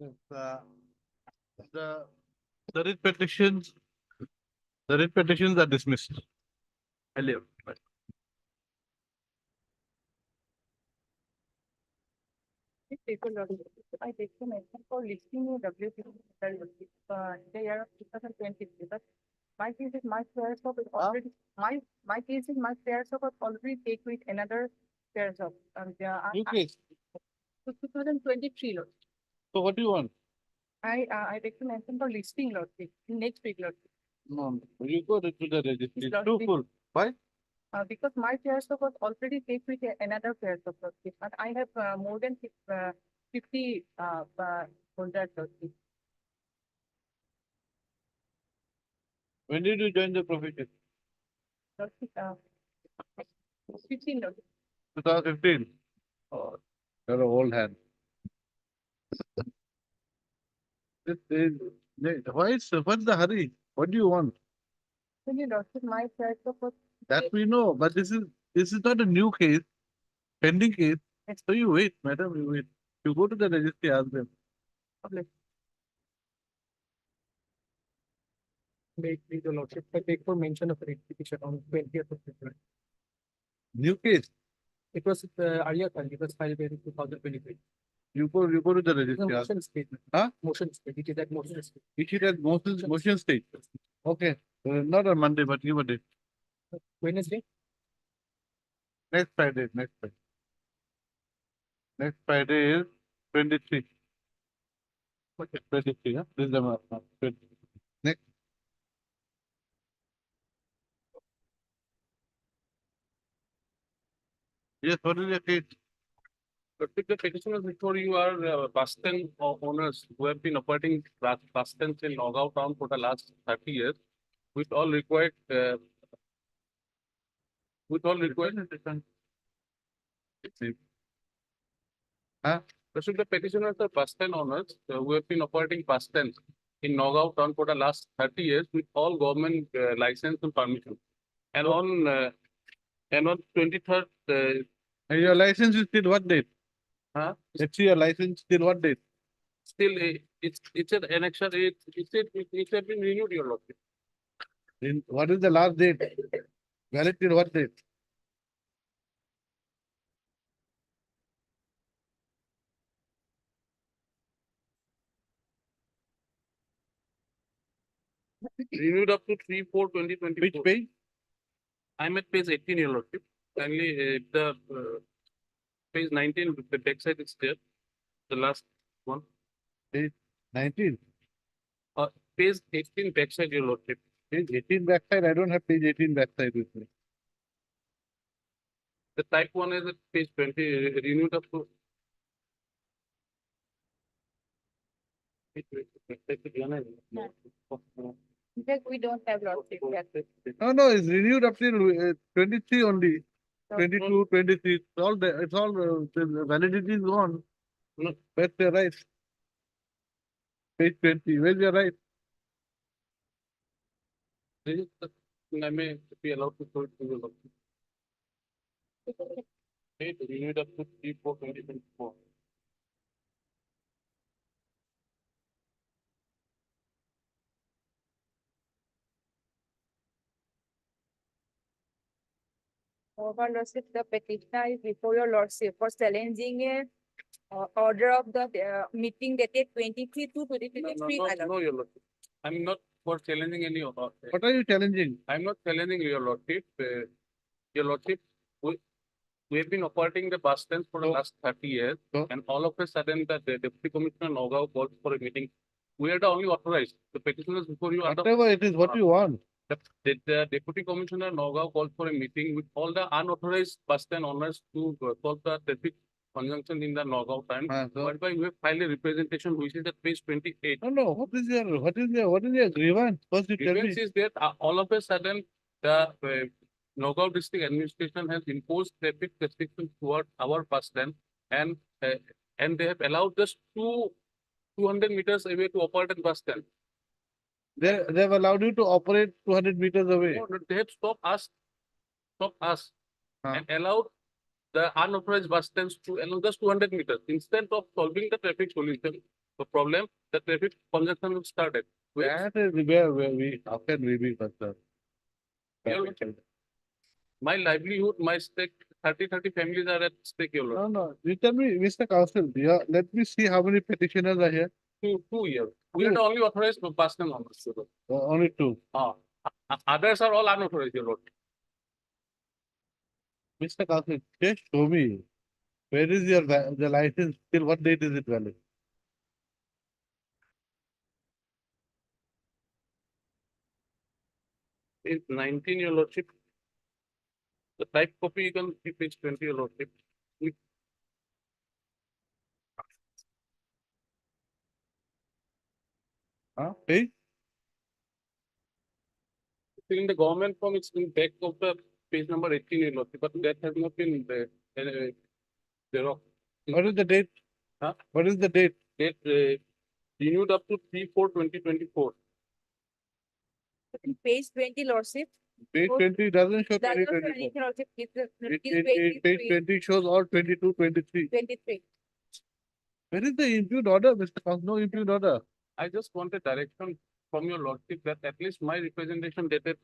Uh, the the writ petitions are dismissed. Earlier. I take some action for listing a WP the year of 2020 because my case is my shares of is already my case is my shares of already take with another shares of New case. 2023 lot. So what do you want? I take some action for listing lot next week lot. No, you go to the registry. It's It's not too big. full. Why? Because my shares of was already take with another shares of but I have more than 50 holders of When did you join the profession? 15 lot. 2015. Oh, you're an old hand. What's the hurry? What do you want? My shares of was That we know, but this is not a new case, pending case. So you wait, madam, you wait. You go to the registry, ask them. public. Make the lordship, I take for mention of rectification on 20th of February. New case. It was Arya Khan, it was filed in 2023. You go to the The registry. Ask. motion statement. Huh? Motion statement. It is that motion statement. It has motion stage. Okay. Not on Monday, but give a date. Wednesday. Next Friday. Next Friday. Next Friday is 23. Okay. 23. Huh? This is the month. 20. Next. Yes, what is your case? The petitioners before you are bus stand owners who have been operating bus stands in Nagaon town for the last 30 years with all required Huh? So the petitioners are bus stand owners who have been operating bus stands in Nagaon town for the last 30 years with all government license and permission. And on 23rd And your license is till what date? huh? Let's see your license till what date? Still it's an annexure, it has been renewed, your lordship. What is the last date? Valid till what date? Renewed up to 3/4/2024. Which page? I'm at page 18, your lordship. Kindly the page 19, the text side is there. The last one. Page 19. Page 18 text side, your lordship. Page 18 backside. I don't have page 18 backside with me. The type one is at page 20, renewed up to. In fact, we don't have lordship yet. No, it's renewed up till 23 only. 22, 23. It's all the validity is gone. No. Where's your right? Page 20. Where's your right? I may be allowed to show it to your lordship. Page renewed up to 3/4/2024. Over lordship, the petitioner is before your lordship for challenging a order of the meeting dated 23 to 2023. No, your lordship. I'm not for challenging any of What are you challenging? I'm not challenging your lordship. Your lordship, we have been operating the bus stands for the last 30 years, and all of a sudden the Deputy Commissioner Nagaon called for a meeting. We are the only authorized. The petitioners before you are the Whatever it is, what you want. the Deputy Commissioner Nagaon called for a meeting with all the unauthorized bus stand owners to solve the traffic conjunction in the Nagaon time. Whereby we have filed a representation which is at page 28. No. What is your grievance? First you tell me. Grievance is that all of a sudden the Nagaon district administration has imposed traffic restrictions toward our bus stand, and they have allowed us 200 meters away to operate a bus stand. They've allowed you to operate 200 meters away. No, they have stopped us, and allowed the unauthorized bus stands to allow just 200 meters instead of solving the traffic solution. The problem, the traffic congestion will started. That is where we, how can we be concerned? Your Lordship, my livelihood, my stake, 30 families are at stake, Your Lordship. No, you tell me, Mr. Council, yeah, let me see how many petitioners are here. 2 years. We are the only authorized personal owners, Your Lordship. Only two. Others are all unauthorized, Your Lordship. Mr. Council, just show me, where is your, the license, till what date is it valid? Page 19, Your Lordship. The type copy you can see page 20, Your Lordship. Hey, In the government form, it's in back of the page number 18, Your Lordship, but that has not been thereof. what is the date? Huh? What is the date? It renewed up to 3/4/2024. In page 20, Lordship, Page Oh, 20 doesn't show that 2024. was anything, Lordship, Page 20 shows all 22, 23. 23. Where is the impugned order, Mr. Council? No impugned order. I just want a direction from your lordship that at least my representation dated,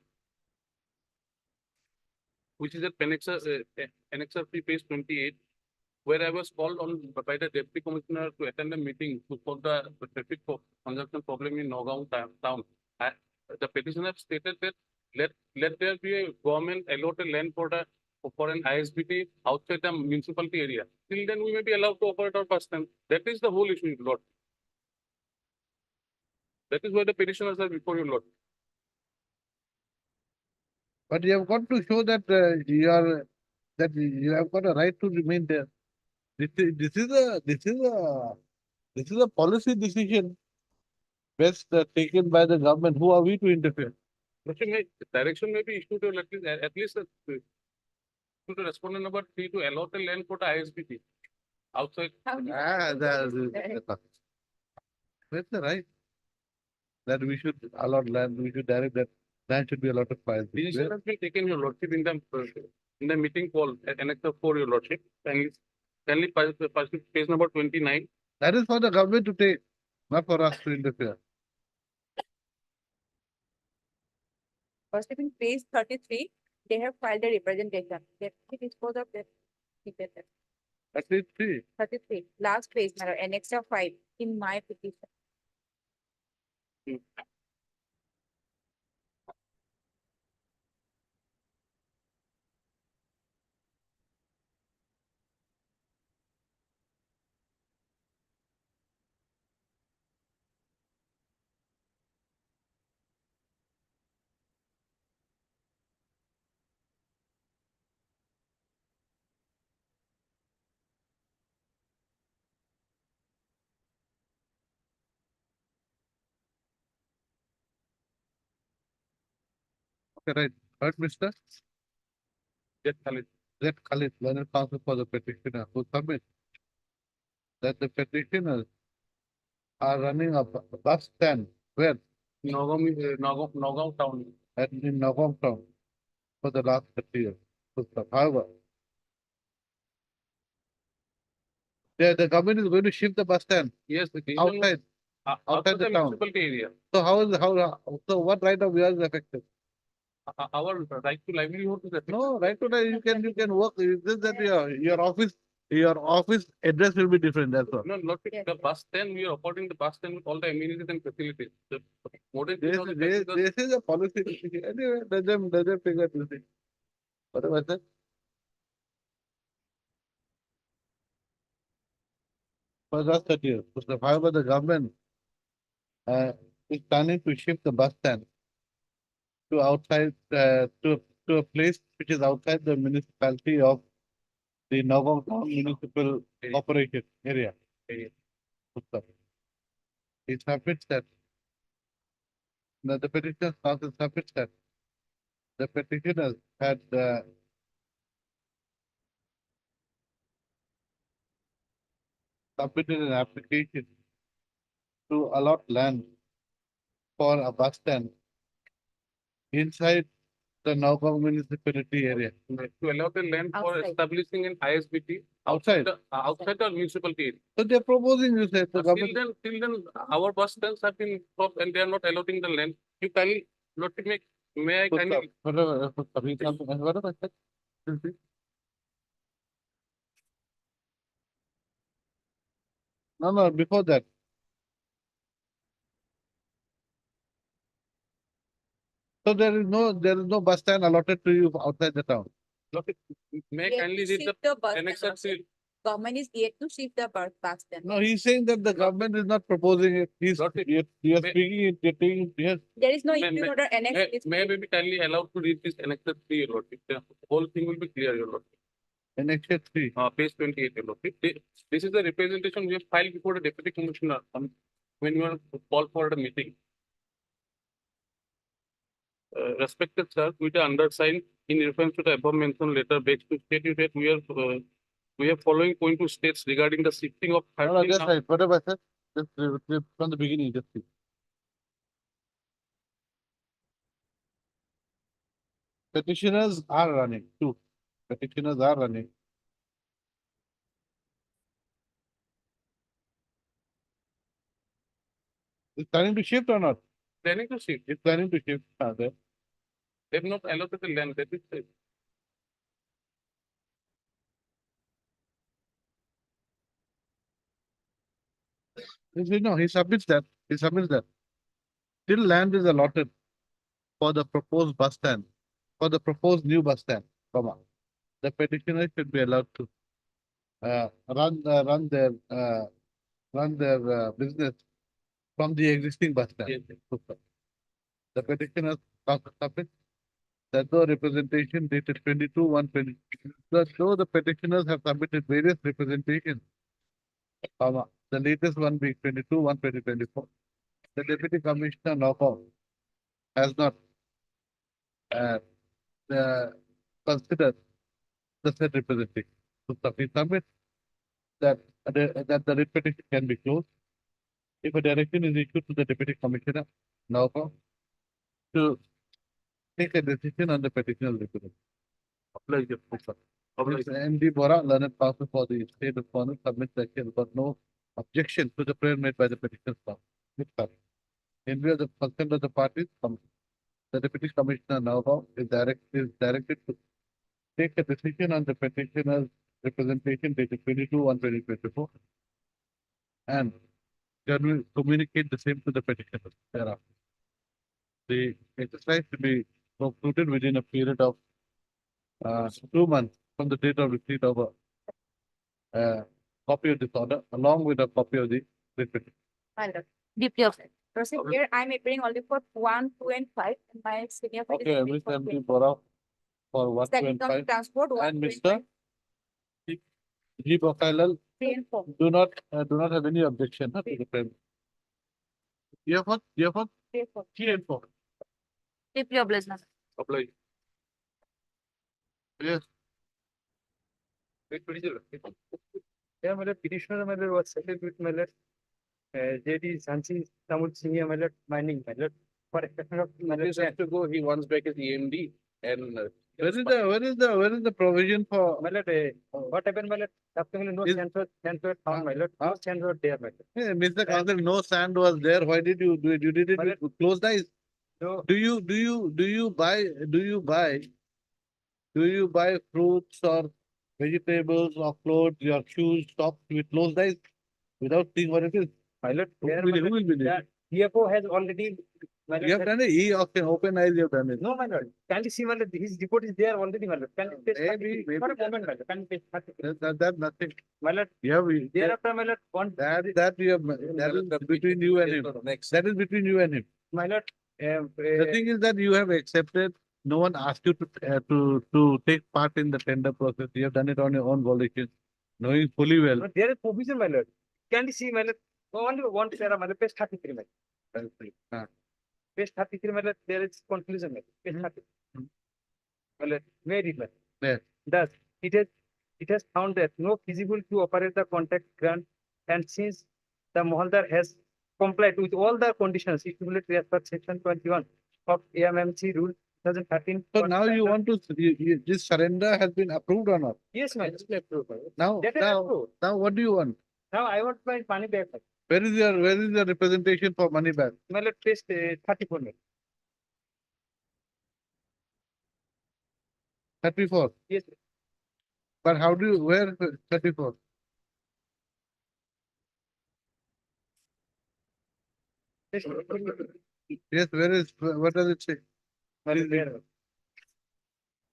which is at Annexer 3, page 28, where I was called on by the deputy commissioner to attend a meeting to solve the traffic congestion problem in Nagaon town. The petitioner stated that let there be a government allotted land for an ISBT outside the municipality area. Till then, we may be allowed to operate our bus stand. That is the whole issue, Lord. That is why the petitioners are before you, Lord. But you have got to show that you have got a right to remain there. This is a policy decision best taken by the government. Who are we to interfere? Direction may be issued to at least to the respondent number 3 to allot the land for the ISBT outside. How do you- That's the right. That we should allot land, we should direct that land should be allotted for Decision has been taken, your lordship, in the meeting call at Annexer 4, your lordship. Kindly pass page number 29. That is for the government to take, not for us to interfere. Lordship, in page 33, they have filed a representation. They dispose of that. That is three. 33, last page, madam, Annexer 5, in my petition. Okay, right. Right, Mr. Yes, Khalid. That Khalid, learned counsel for the petitioner who submit that the petitioners are running a bus stand where Nagaon town. in Nagaon town for the last 30 years. However, the government is going to shift the bus stand Yes, the outside. outside the the town. municipality area. So so what right of yours is affected? Our right to livelihood is affected. No, right today you can work. It's just that your office address will be different. That's all. No, not Yes. the bus stand. We are operating the bus stand with all the amenities and facilities. The more than This 3,000 this passengers- this is a policy decision. Anyway, let them figure this thing. Whatever that. For the last 30 years, however, the government is planning to shift the bus stand to outside to a place which is outside the municipality of the Nagaon Town Municipal Area. Operation area. Area. It submits that. The petitioner's counsel submits that the petitioners had submitted an application to allot land for a bus stand inside the Nagaon municipality area. To allow the land for Outside. establishing an ISBT Outside. outside the municipality area. So they're proposing, you said, the government. Till then, our bus stands have been stopped and they are not allowing the land. You kindly, not to make, may I kindly, Whatever, whatever I said. No, before that. So there is no bus stand allotted to you outside the town. may I Yet kindly to read the shift the bus stand annexure outside. C. Government is yet to shift the bus stand. No, he's saying that the government is not proposing it. Not it. You're May- speaking it, you're taking, yes. There is no May- issue may- order annexed. May I be kindly allowed to read this annexure 3, your lordship? The whole thing will be clear, your lordship. Annexure 3. Page 28, your lordship. This is the representation we have filed before the deputy commissioner when you are called for a meeting. Respected sir, with the undersigned in reference to the above mentioned letter, begs to state you that we are following point to states regarding the shifting of No, 13 just right, whatever I said, just from the beginning, just see. Petitioners are running, two. Petitioners are running. It's planning to shift or not? planning to shift. It's planning to shift, there. They have not allotted the land, that is it. No, he submits that, Till land is allotted for the proposed bus stand, for the proposed new bus stand, comma. The petitioner should be allowed to run their business from the existing bus stand. Yes. The petitioner submit that though representation dated 22/1/20, though the petitioners have submitted various representations, comma, the latest one being 22/1/2024, the deputy commissioner Nagaon has not uh, considered the said representation. So submit that the writ petition can be closed if a direction is issued to the deputy commissioner Nagaon to take a decision on the petitioner's representation. Apply the paper. MD Bora, learned counsel for the state of Cornwall, submits that he has got no objection to the prayer made by the petitioner's counsel. In view of the consent of the parties, the deputy commissioner Nagaon is directed to take a decision on the petitioner's representation dated 22/1/2024 and communicate the same to the petitioner thereafter. The exercise to be concluded within a period of 2 months from the date of receipt of a copy of this order, along with a copy of the writ petition. My lord, deeply upset. Proceed here, I am appearing only for 1, 2, and 5. And my senior friend is Okay, appearing Mr. for MD 20. Bora for 1, 2, Second and comes 5. transport, 1, And 2, Mr. 5, G. Bakailal 3, and 4. do not have any objection to the frame. You have what? 3, and 4. 3 and 4. Deeply obliged, my lord. Apply. Yes. Yeah, my lord, petitioner, my lord, was settled with my lord, JD Sanchi Tamil Senior, my lord, mining, my lord, for exception of my lord. This has to go, he wants back his EMD and. Where is the provision for? My lord, what happened, my lord, subsequently no Is- sand was found, my lord, no sand was there, my lord. Hey, Mr. Council, no sand was there. Why did you do it? You did it Well, with closed eyes. So, Do you buy fruits or vegetables or clothes, your shoes, socks with closed eyes without seeing what it is? my lord, Who there, will, my who lord, will be there? the DFO has already, my You have lord, done it. He okay, open eyes, you have done it. no, my lord, can you see, my lord, his report is there already, my lord, can you please, Maybe- for a moment, my lord, can you please, That's nothing. my lord, You have, thereafter, my lord, one, that is between you and him. That is between you and him. my lord, The thing is that you have accepted, no one asked you to take part in the tender process. You have done it on your own volition, knowing fully well. no, there is provision, my lord, can you see, my lord, only one para, my lord, page 33, my lord. Ah. Page 33, my lord, there is conclusion, my lord, page 33. My lord, where is, my lord? Yes. Thus, it has found that no feasible to operate the contract grant, and since the Mohaldar has complied with all the conditions stipulated as per section 21 of AMMC rule, 2013. So now you want to, this surrender has been approved or not? Yes, my lord. Approved. Now, That is approved. now what do you want? Now I want my money back. Where is your representation for money back? My lord, page 34. my lord. 34. Yes. But how do you, where 34? Page 34. Yes, where is, what does it say? My lord, Please read. there.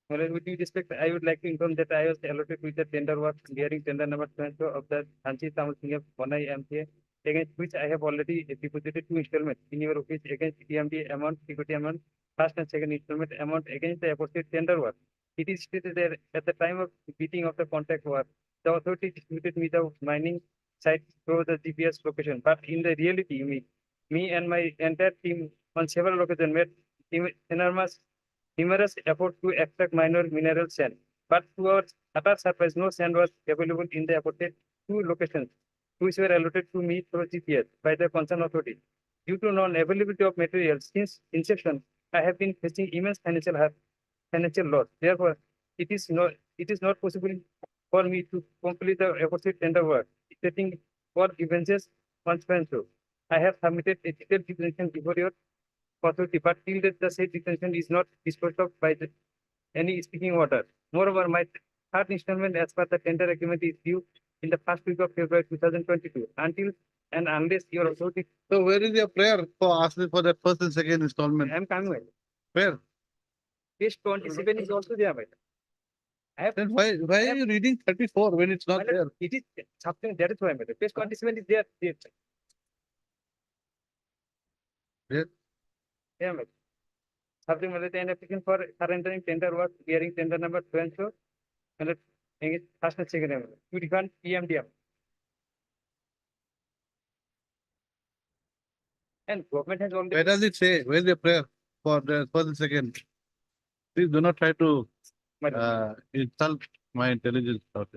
My lord, with due respect, I would like to inform that I was allotted with the tender work bearing tender number 22 of the Sanchi Tamil Singh Bonai MCA, against which I have already deposited 2 installments in your office against EMD amount, equity amount, first and second installment amount against the aforesaid tender work. It is stated that at the time of bidding of the contract work, the authority distributed me the mining site through the GPS location, but in the reality, me and my entire team on several occasions made numerous efforts to extract minor mineral sand. But to our utter surprise, no sand was available in the aforesaid 2 locations, which were allotted to me through GPS by the concerned authority. Due to non-availability of materials since inception, I have been facing immense financial loss. Therefore, it is not possible for me to complete the aforesaid tender work, stating for grievances consequential. I have submitted a detailed declaration before your authority, but till that the said declaration is not disposed of by any speaking order. Moreover, my third installment as per the tender agreement is due in the first week of February 2022. Until and unless your authority, So where is your prayer for asking for that first and second installment? I am coming with. Where? Page 27 is also there, madam. I have, Then why are you reading 34 when it's not madam, there? it is something that is why, madam. Page 27 is there. Yes. Yeah, madam. Something like an application for surrendering tender work bearing tender number 12, and it's first and second, madam. To refund PMDM. And government has already. Where does it say? Where's your prayer for the first and second? Please do not try to Madam. insult my intelligence. Sorry.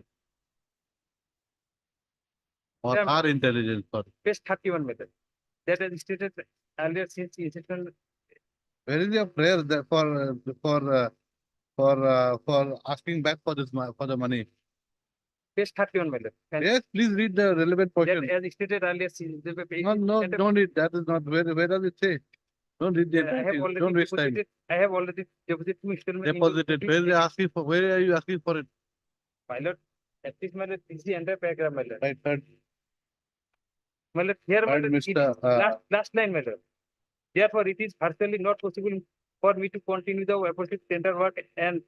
Or Yeah, our intelligence. Sorry. Page 31 method. That is stated earlier since inception. Where is your prayer that for asking back for this for the money? Page 31 method. And Yes, please read the relevant that portion. as stated earlier since the No, don't read. That is not where does it say? Don't read the I have entire thing. already Don't waste time. deposited. I have already deposited 2 installments. in your Deposited. office. Where are you asking for? Where are you asking for it? Pilot, at least my lord, this is the entire paragraph, my lord. Right, third. My lord, here, my Right, lord, it is Mr. last line, my lord. Therefore, it is virtually not possible for me to continue the opposite tender work, and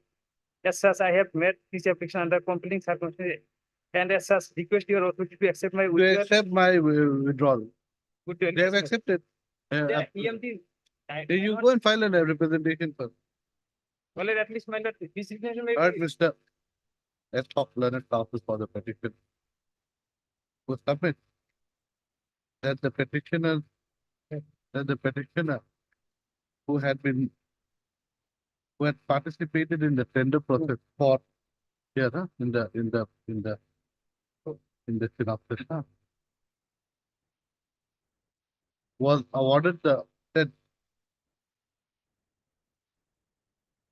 as such, I have made this application under compelling circumstances, and as such, request your authority to accept my You withdrawal. accept my withdrawal. Withdrawal. They have accepted. The EMD. You go and file a representation first. Well, at least my lord, this situation may Right, be. Mr. Let's talk learned classes for the petition. To submit that the petitioner who had participated in the tender process for here in the synopsis was awarded the said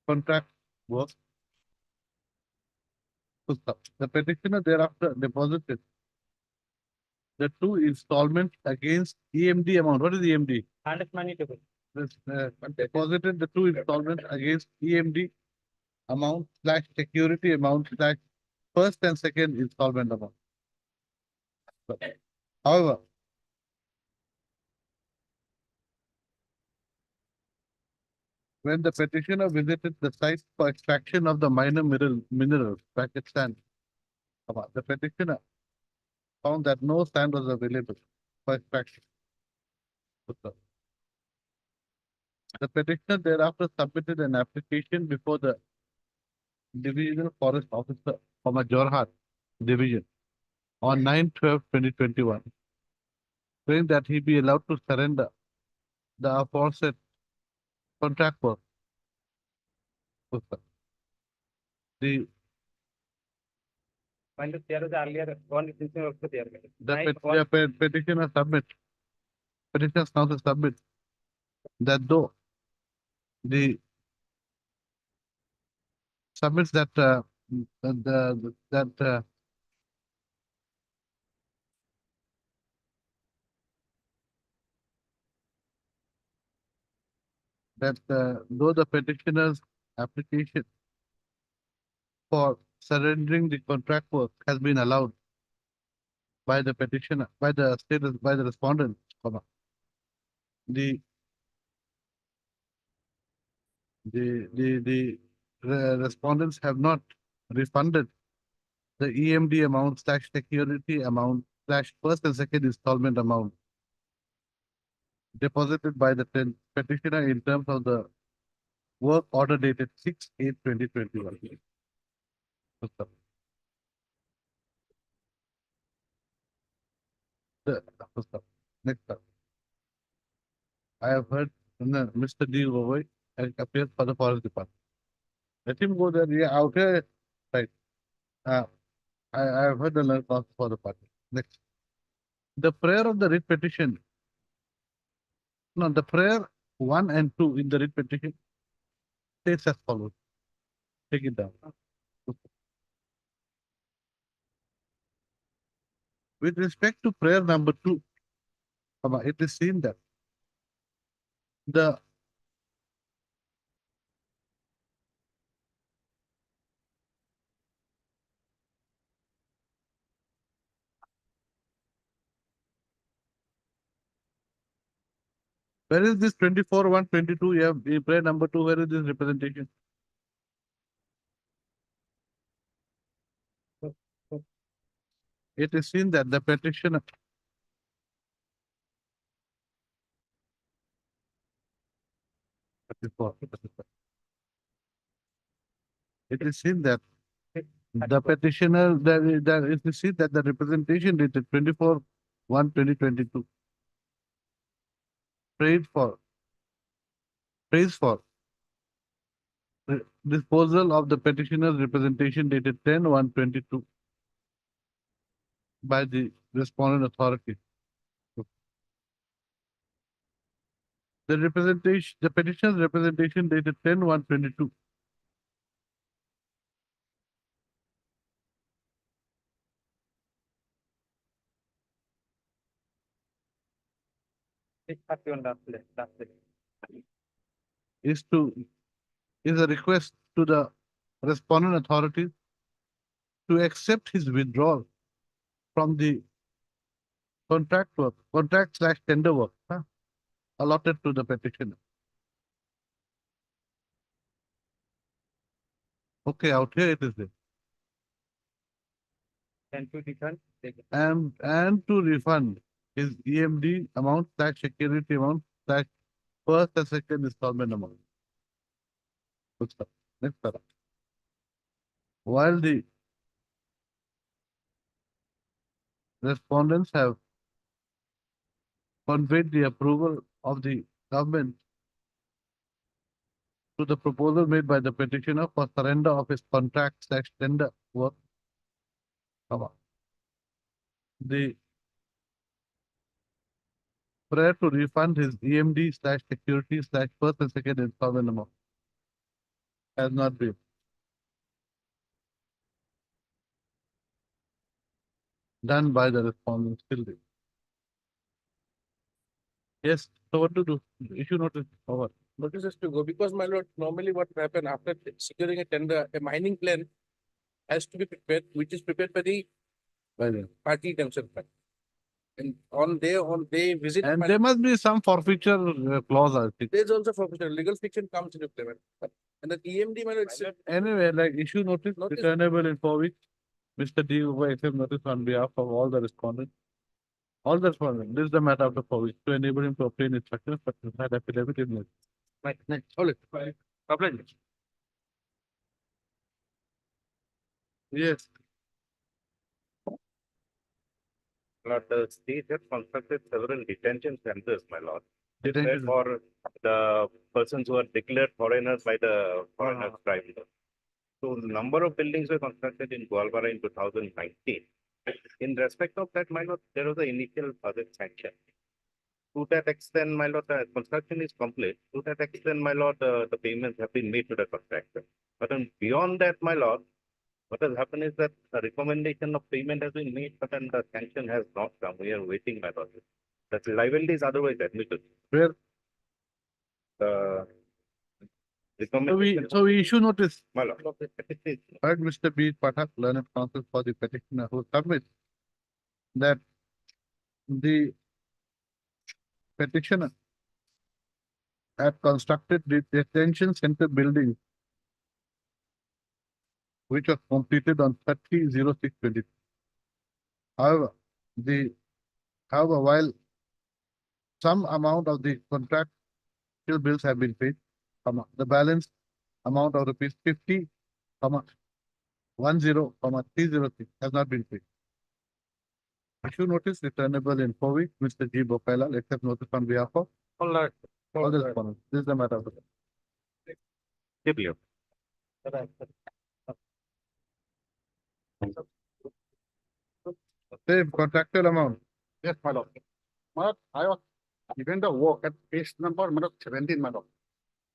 contract work. The petitioner thereafter deposited the 2 installments against EMD amount. What is EMD? Honest money table. Deposited the 2 installments against EMD amount / security amount / first and second installment amount. However, when the petitioner visited the site for extraction of the minor minerals, sand, the petitioner found that no sand was available for extraction. The petitioner thereafter submitted an application before the Divisional Forest Officer from a Jorhat Division on 9/12/2021, saying that he be allowed to surrender the aforesaid contract work. The My lord, there is earlier one instance also there. my lord. petitioner petitioners counsel submit that though the submits that, that, though the petitioner's application for surrendering the contract work has been allowed by the petitioner, by the status, by the respondent, comma, the respondents have not refunded the EMD amount slash security amount slash first and second installment amount deposited by the petitioner in terms of the work order dated 6/8/2021. The, next up. I have heard Mr. D. Gogoi appears for the forest department. Let him go there. Yeah, out here. Right. I have heard the learned counsel for the party. Next. The prayer of the writ petition. No, the prayer 1 and 2 in the writ petition states as follows. Take it down. With respect to prayer number 2, it is seen that the where is this 24/1/22? You have prayer number 2. Where is this representation? It is seen that the petitioner it is seen that the petitioner that it is seen that the representation dated 24/1/2022 prays for disposal of the petitioner's representation dated 10/1/22 by the respondent authority. The petitioner's representation dated 10/1/22 is a request to the respondent authority to accept his withdrawal from the contract slash tender work allotted to the petitioner. Okay, out here it is there. And to refund. And to refund his EMD amount slash security amount slash first and second installment amount. Good stuff. Next paragraph. While the respondents have conveyed the approval of the government to the proposal made by the petitioner for surrender of his contract slash tender work, the prayer to refund his EMD slash security slash first and second installment amount has not been done by the respondent still. Yes, so what to do? Issue notice over. Notices to go, because my lord, normally what happen after securing a tender, a mining plan has to be prepared, which is prepared by the By the party themselves. And on they visit. and there must be some forfeiture clause, I think. There's also forfeiture, legal fiction comes into play. And the EMD, my lord, it's Anyway, like issue notice returnable in 4 weeks. Mr. D will accept notice on behalf of all the respondents. All the respondents. This is the matter of the 4 weeks to enable him to obtain instructions, but that affidavit is not. right. Next, hold it. Apply. Yes. Lord, the state has constructed several detention centers, my lord. Detention. For the persons who are declared foreigners by the foreigners tribunal. So number of buildings were constructed in Gwalbara in 2019. In respect of that, my lord, there was an initial project sanction. To that extent, my lord, the construction is complete. To that extent, my lord, the payments have been made to the contractor. But then beyond that, my lord, what has happened is that a recommendation of payment has been made, but then the sanction has not come. We are waiting, my lord. That liability is otherwise admitted. Where, The so recommendation, we issue notice, my lord. heard Mr. B. Pathak, learned counsel for the petitioner who submits that the petitioner had constructed the detention center building which was completed on 30/06/20. However, while some amount of the contractual bills have been paid, the balance amount of rupees 50, 306 has not been paid. Issue notice returnable in 4 weeks. Mr. G. Bokaila, accept notice on behalf of All right. all the respondents. This is the matter of the Clear. same contractual amount. Yes, my lord. My lord, I was given the work at page number, my lord, 17, my lord.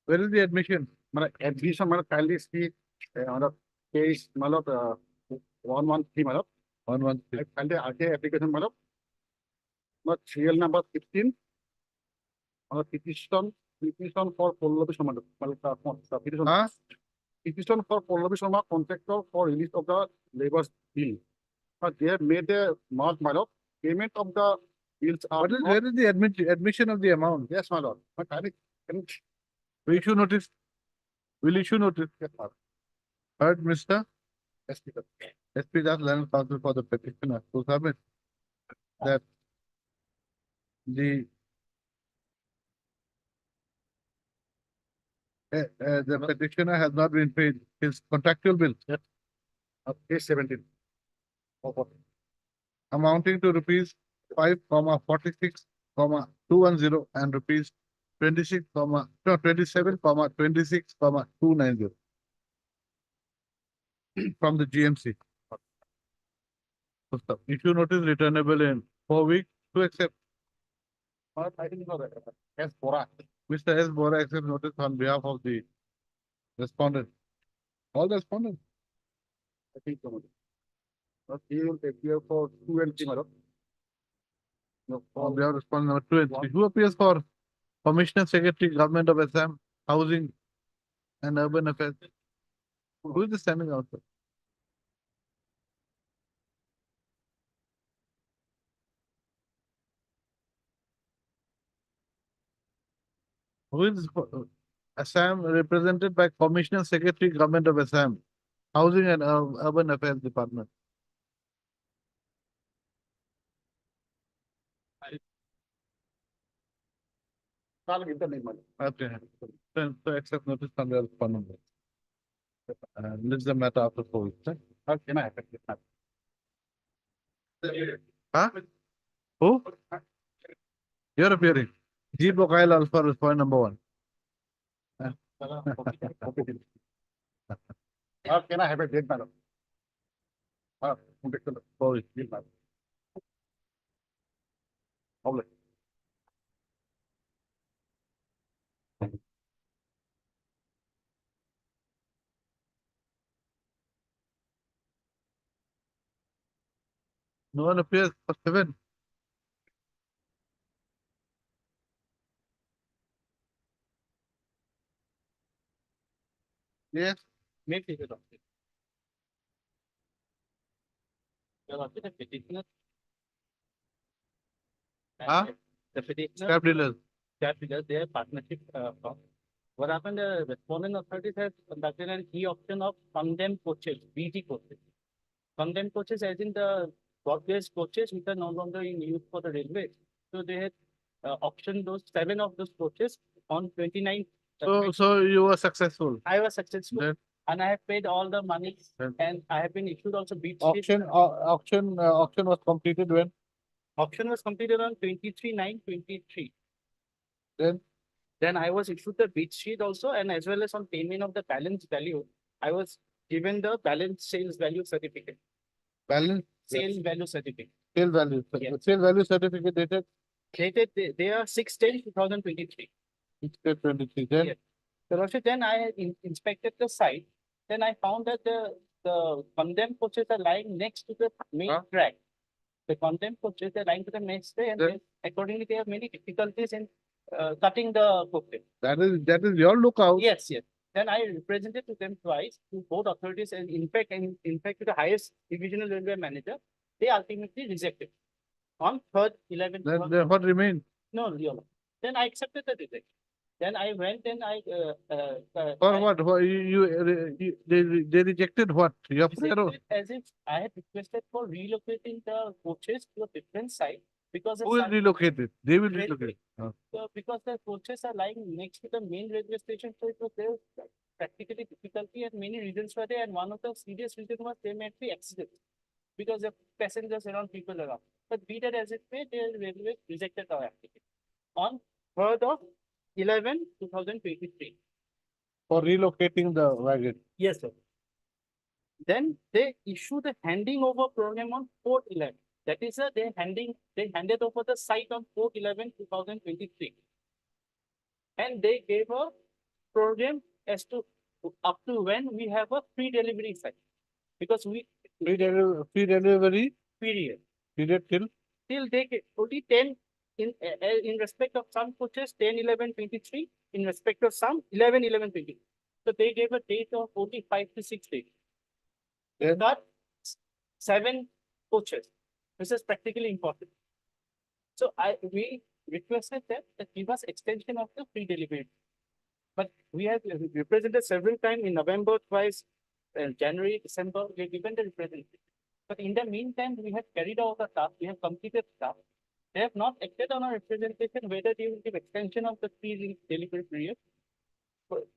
Where is the admission? My lord, admission, my lord, kindly see, my lord, page, my lord, 113, my lord. 113. I filed the RTI application, my lord. My lord, serial number 15. My lord, petition for Pallavi Sharma, my lord, petition. Huh? Petition for Pallavi Sharma, contractor for release of the labor's bill. But they have made a mark, my lord, payment of the bills are. What is, not- where is the admission of the amount? Yes, my lord. But I can, We issue notice. Will issue notice. yes, my lord. Heard Mr. Yes, Speaker. SP Das learned counsel for the petitioner to submit that the petitioner has not been paid his contractual bill Page 17. amounting to rupees 5,46,210 and rupees 27,26,290 from the GMC. Issue notice returnable in 4 weeks to accept. But I didn't know that. Yes, Bora. Mr. S. Bora accepts notice on behalf of the respondent. All the respondents. I think so. But he will take care for 2 and 3, madam. No, On all behalf of respondent number 2 and 3. Who appears for Commissioner Secretary, Government of Assam, Housing and Urban Affairs? Who is the standing outside? Who is Assam represented by Commissioner Secretary, Government of Assam, Housing and Urban Affairs Department? I'll give the name, madam. Okay. So accept notice on the respondent. This is the matter after 4 weeks. Right? How can I have it? Huh? Who? You're appearing. G. Bokail Alpha is point number 1. How can I have a date, madam? Contractor, 4 weeks. bill, madam. Public. No one appears for 7. Yes. May take it up. Your Lordship, the petitioner. Huh? The petitioner, Scrap dealers. their partnership, firm. What happened, the respondent authorities have conducted an e-auction of condemned coaches, BG coaches. Condemned coaches as in the broad-based coaches which are no longer in use for the railway. So they had auctioned those 7 of those coaches on 29th. So you were successful. I was successful Then and I have paid all the money Then- and I have been issued also beat sheet. auction was completed when? Auction was completed on 23/9/23. Then? Then I was issued the bid sheet also, and as well as on payment of the balance value, I was given the balance sales value certificate, Balance sales value certificate. sale value. Yes. Sale value certificate dated Dated, they are 6/10/2023. 6/23. Then Yes. So also then I had inspected the site then I found that the condemned coaches are lying next to the main Huh? track. The condemned coaches are lying to the main track, and Then- then accordingly they have many difficulties in cutting the coaches. That is your lookout. Yes, yes. Then I represented to them twice, to both authorities, and in fact, to the highest divisional railway manager, they ultimately rejected. On 3rd, 11th. Then what remains? No, Leon. Then I accepted the rejection. Then I went and For I what? They rejected what? Your prayer? rejected as if I had requested for relocating the coaches to a different site because Who will relocate it? They will Railway. relocate. because the coaches are lying next to the main railway station, so it was there practically difficulty and many reasons were there, and one of the serious reasons was there might be accidents because of passengers around, people around. But be that as it may, the railway rejected our application on 3rd of 11/2023. For relocating the wagon. Yes, sir. Then they issued a handing over program on 4/11. That is, they handed over the site on 4/11/2023. And they gave a program as to up to when we have a free delivery site. Because Free delivery period, period till they get only 10 in respect of some coaches, 10/11/23, in respect of some 11/11/23. So they gave a date of only 5 to 6 days. They Then- got 7 coaches, which is practically impossible. So we requested them to give us extension of the free delivery. But we have represented several times in November twice, January, December, we have given the representation. But in the meantime, we have carried out the task, we have completed the task. They have not acted on our representation whether they will give extension of the free delivery period.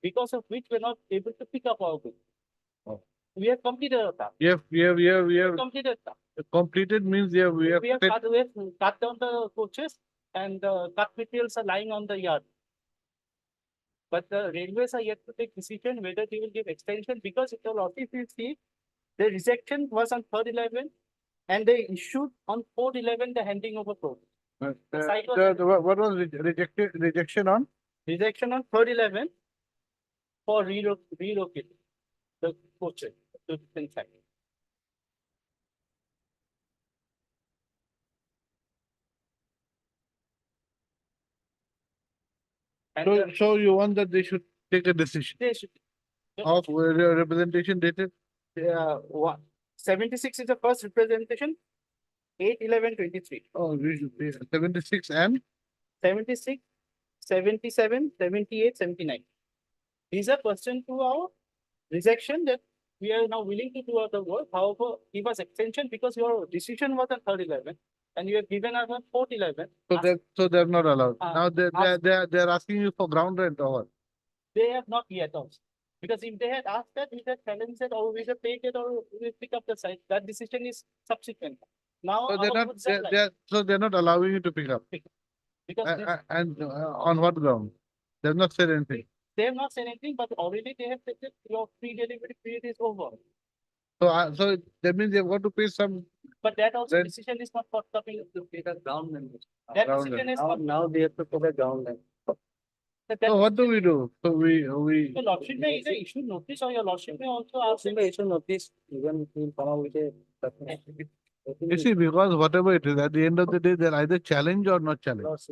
Because of which we're not able to pick up our goods. Oh. We have completed our task. We have Completed task. completed means we have We have set- cut down the coaches and the cut materials are lying on the yard. But the railways are yet to take decision whether they will give extension because if you see, the rejection was on 3rd/11 and they issued on 4/11 the handing over program. site was- what was rejection on? Rejection on 3rd/11 for relocating the coaches to different site. And So you want that they should take a decision they should, of representation dated? 76 is the first representation, 8/11/23. Oh, we should pay 76 and 76, 77, 78, 79. These are pursuant to our rejection that we are now willing to do other work. However, give us extension because your decision was on 3rd/11 and you have given us on 4/11. so they're not allowed. Ah, Now they're asking you for ground rent or what? They have not yet asked. Because if they had asked that, we had challenged it or we have paid it or we pick up the site. That decision is subsequent. Now So they're our not, goods are like- they're not allowing you to pick up. because And on what ground? They've not said anything. they have not said anything, but already they have said that your free delivery period is over. So that means they've got to pay some. But that also Then- decision is not forthcoming. To pay the ground rent. That Ground decision rent. is not. Now they have to pay the ground rent. So what do we do? So we, Your lordship may either issue notice or your lordship may also ask. Single issue notice, even we'll come out with a. you see, because whatever it is, at the end of the day, they're either challenge or not challenge. Lots.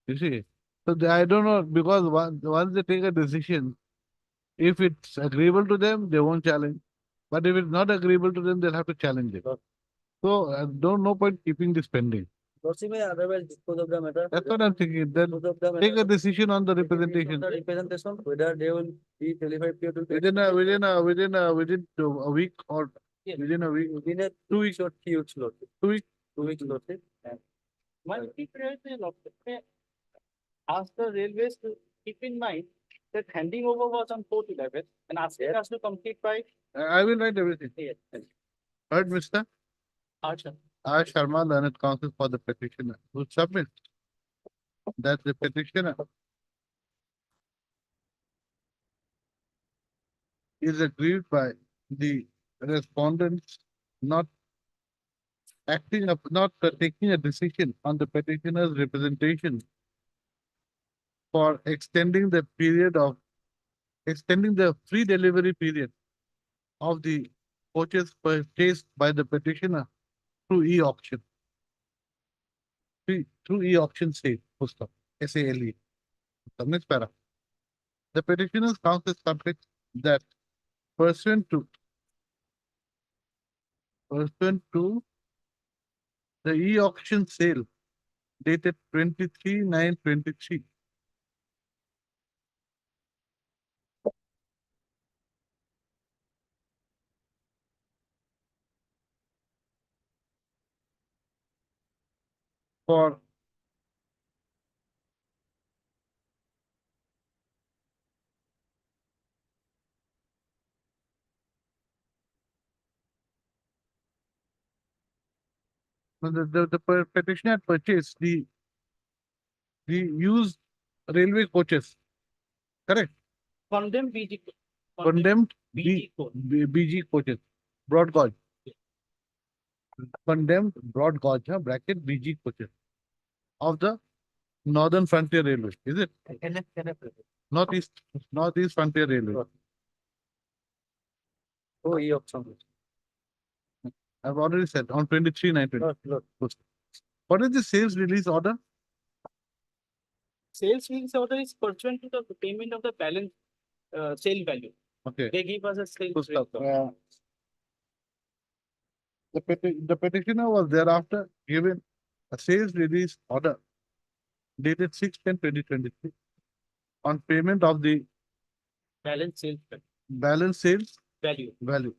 You see, so I don't know, because once they take a decision, if it's agreeable to them, they won't challenge. But if it's not agreeable to them, they'll have to challenge it. So no point keeping this pending. Lordship may otherwise dispose of the matter. That's what I'm thinking. Then Dispose of the take a matter. decision on the Take a decision on representation. the representation, whether they will be qualified to. Within a week or Yes. within a week, Within a 2 weeks. or 3 weeks lordship. 2 weeks. 2 weeks lordship. And One key priority is lordship may ask the railways to keep in mind that handing over was on 4/11 and asking us to complete by. I will write everything. Yes. Heard, Mr. Archana. R. Sharma, learned counsel for the petitioner, who submit that the petitioner is aggrieved by the respondents not taking a decision on the petitioner's representation for extending the free delivery period of the coaches purchased by the petitioner through e-auction. Through e-auction sale, full stop, SALE. The next para. The petitioner's counsel subject that pursuant to the e-auction sale dated 23/9/23. For the petitioner had purchased the used railway coaches, correct? Condemn BG. Condemned BG code. BG coaches, broad gauge. Condemned broad gauge, bracket BG coaches of the Northern Frontier Railway, is it? Northeast Frontier Railway. Oh, e-auction. I've already said on 23/9/20. What is the sales release order? Sales release order is pursuant to the payment of the balance sale value. Okay. They give us a sales Good stuff. release order. The petitioner was thereafter given a sales release order dated 6/10/2023 on payment of the Balance sales balance sales value. value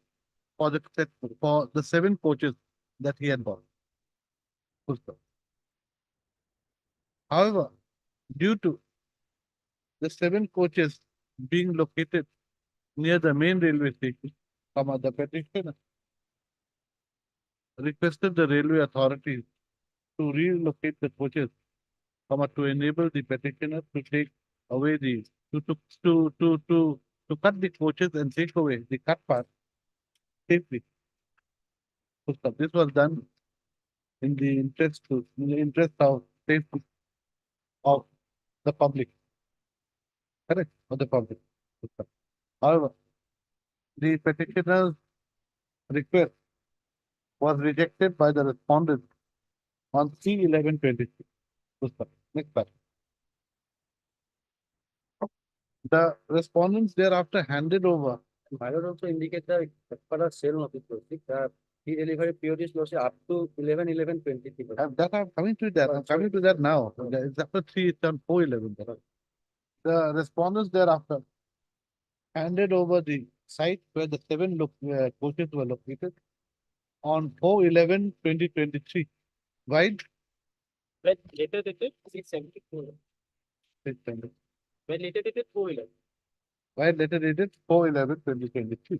for the 7 coaches that he had bought. Full stop. However, due to the 7 coaches being located near the main railway station, the petitioner requested the railway authorities to relocate the coaches, to enable the petitioner to take away to cut the coaches and take away the cut part safely. Full stop. This was done in the interest of safety of the public. Correct? Of the public. Full stop. However, the petitioner's request was rejected by the respondent on 3/11/23. Full stop. Next part. The respondents thereafter handed over. I would also indicate that as per the sale notice, he delivered PODs loss up to 11/11/23. That I'm coming to that. I'm coming to that now. It's after 3, it's on 4/11. The respondents thereafter handed over the site where the 7 coaches were located on 4/11/2023. Right? When later dated 6/74. When later dated 4/11. Right, later dated 4/11/2023.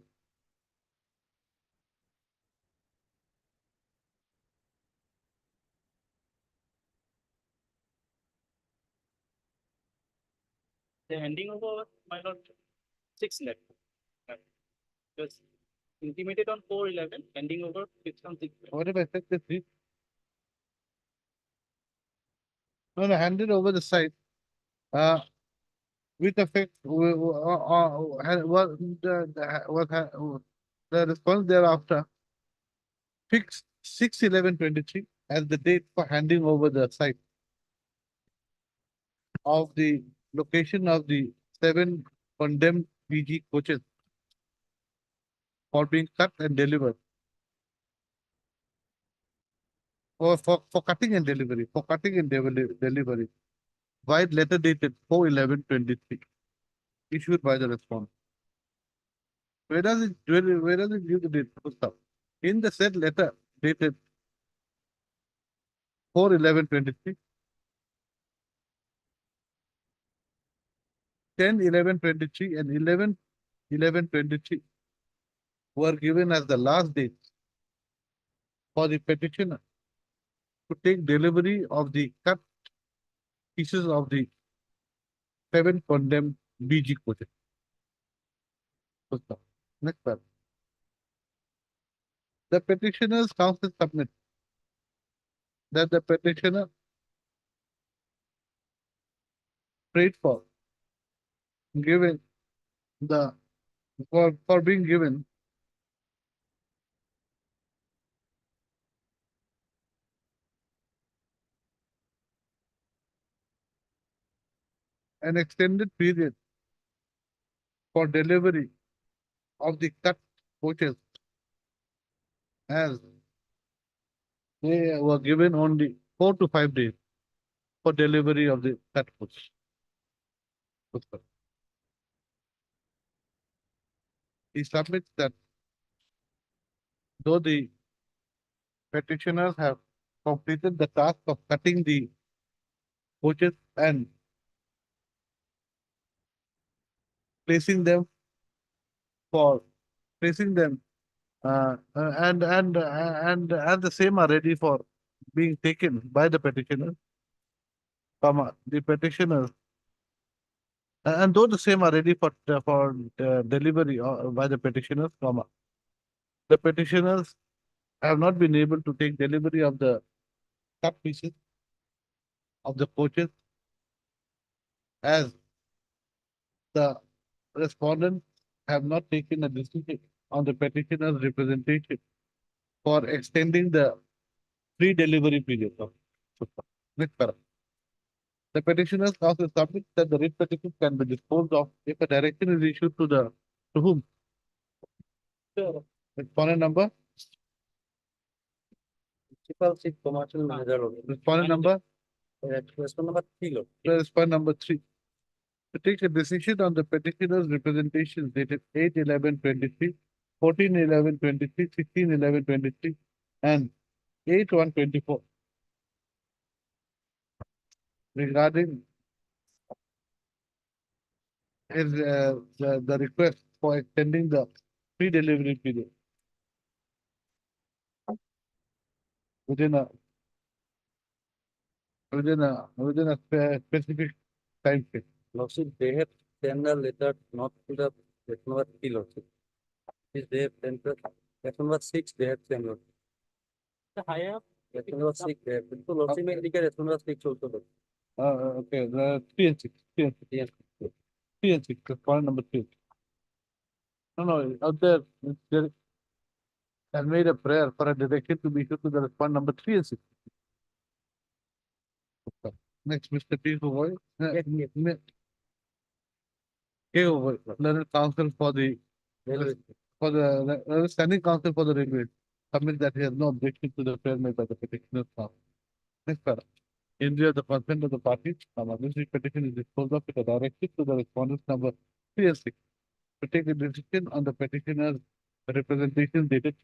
The handing over might not 6/11. Just intimated on 4/11, handing over 6/6. What if I said this? No, handed over the site. With effect, the response thereafter fixed 6/11/23 as the date for handing over the site of the location of the 7 condemned PG coaches for being cut and delivered. Or for cutting and delivery, delivery. White letter dated 4/11/23 issued by the respondent. Where does it give the date? In the said letter dated 4/11/23, 10/11/23 and 11/11/23 were given as the last dates for the petitioner to take delivery of the cut pieces of the 7 condemned BG coaches. Next part. The petitioner's counsel submit that the petitioner prayed for being given an extended period for delivery of the cut coaches as they were given only 4 to 5 days for delivery of the cut coach. He submits that though the petitioners have completed the task of cutting the coaches and placing them for placing them and the same are ready for being taken by the petitioners, the petitioners and though the same are ready for delivery by the petitioners, the petitioners have not been able to take delivery of the cut pieces of the coaches as the respondents have not taken a decision on the petitioner's representation for extending the free delivery period of Next paragraph. The petitioner's counsel submits that the writ petition can be disposed of if a direction is issued to whom? Respondent number? Principal Chief Commercial Manager. Respondent number? Respondent number 3. Respondent number 3. To take a decision on the petitioner's representations dated 8/11/23, 14/11/23, 16/11/23, and 8/1/24 regarding the request for extending the free delivery period within a specific time frame. Lordship, they have sent a letter not to the question number 3, Lordship. Is they have sent the question number 6, they have sent. Lordship. The higher. Question number 6, they have. So Lordship may indicate question number 6 also. Lordship. Okay, the 3 and 6. 3 and 6. Yes. 3 and 6. Respondent number 3. No, out there has made a prayer for a direction to be issued to the respondent number 3 and 6. Next, Mr. P. Gavoy. Learned counsel for the standing counsel for the railway submit that he has no objection to the prayer made by the petitioner's counsel. Next paragraph. In view of the consent of the parties, this petition is disposed of with a directive to the respondents number 3 and 6 to take a decision on the petitioner's representation dated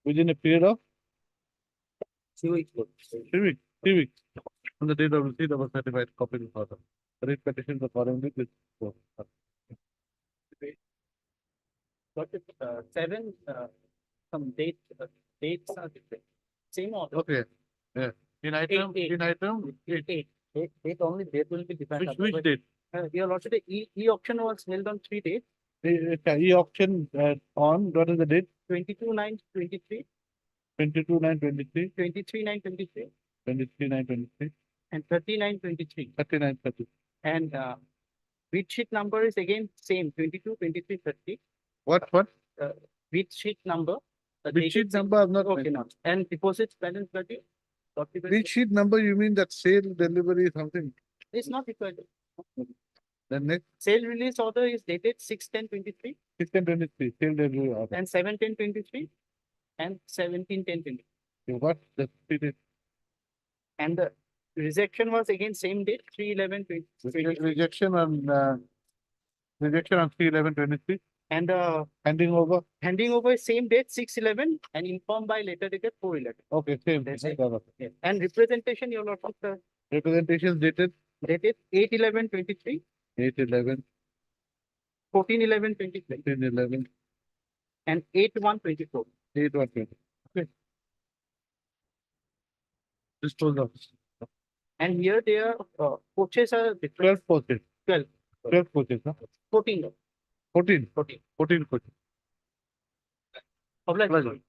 within a period of 2 weeks. Lordship. 3 weeks. 3 weeks from the date of receipt of a certified copy of the order. The writ petition accordingly is But if, 7, some dates are different. Same order. okay. Yeah. In item, Eight. in item, Date only, date will be different. which date? Your Lordship, the e-auction was held on 3 dates, E-auction on, what is the date? 22/9/23, 22/9/23, 23/9/23, 23/9/23, and 39/23. 39/30. And bid sheet number is again same, 22, 23, 30. What? Bid sheet number. Which sheet number I've not Okay, mentioned. now, and deposits balance 30. Which sheet number you mean that sale, delivery, something? It's not required. The next, Sale release order is dated 6/10/23 16/23, sale, delivery order. and 7/10/23 and 17/10/23. You got the date. And the rejection was again same date, 3/11/23. Rejection on 3/11/23, And handing over, handing over is same date, 6/11, and informed by letter dated 4/11. okay, same. That's it. Okay. And representation, your Lordship, Representations dated dated 8/11/23, 8/11, 14/11/23, 10/11, and 8/1/24. 8/1/20. Okay. Dispose of And here their coaches are different. 12 coaches. 12. 12 coaches, huh? 14. 14. 14. 14 coaches. Obliged. Pleasure.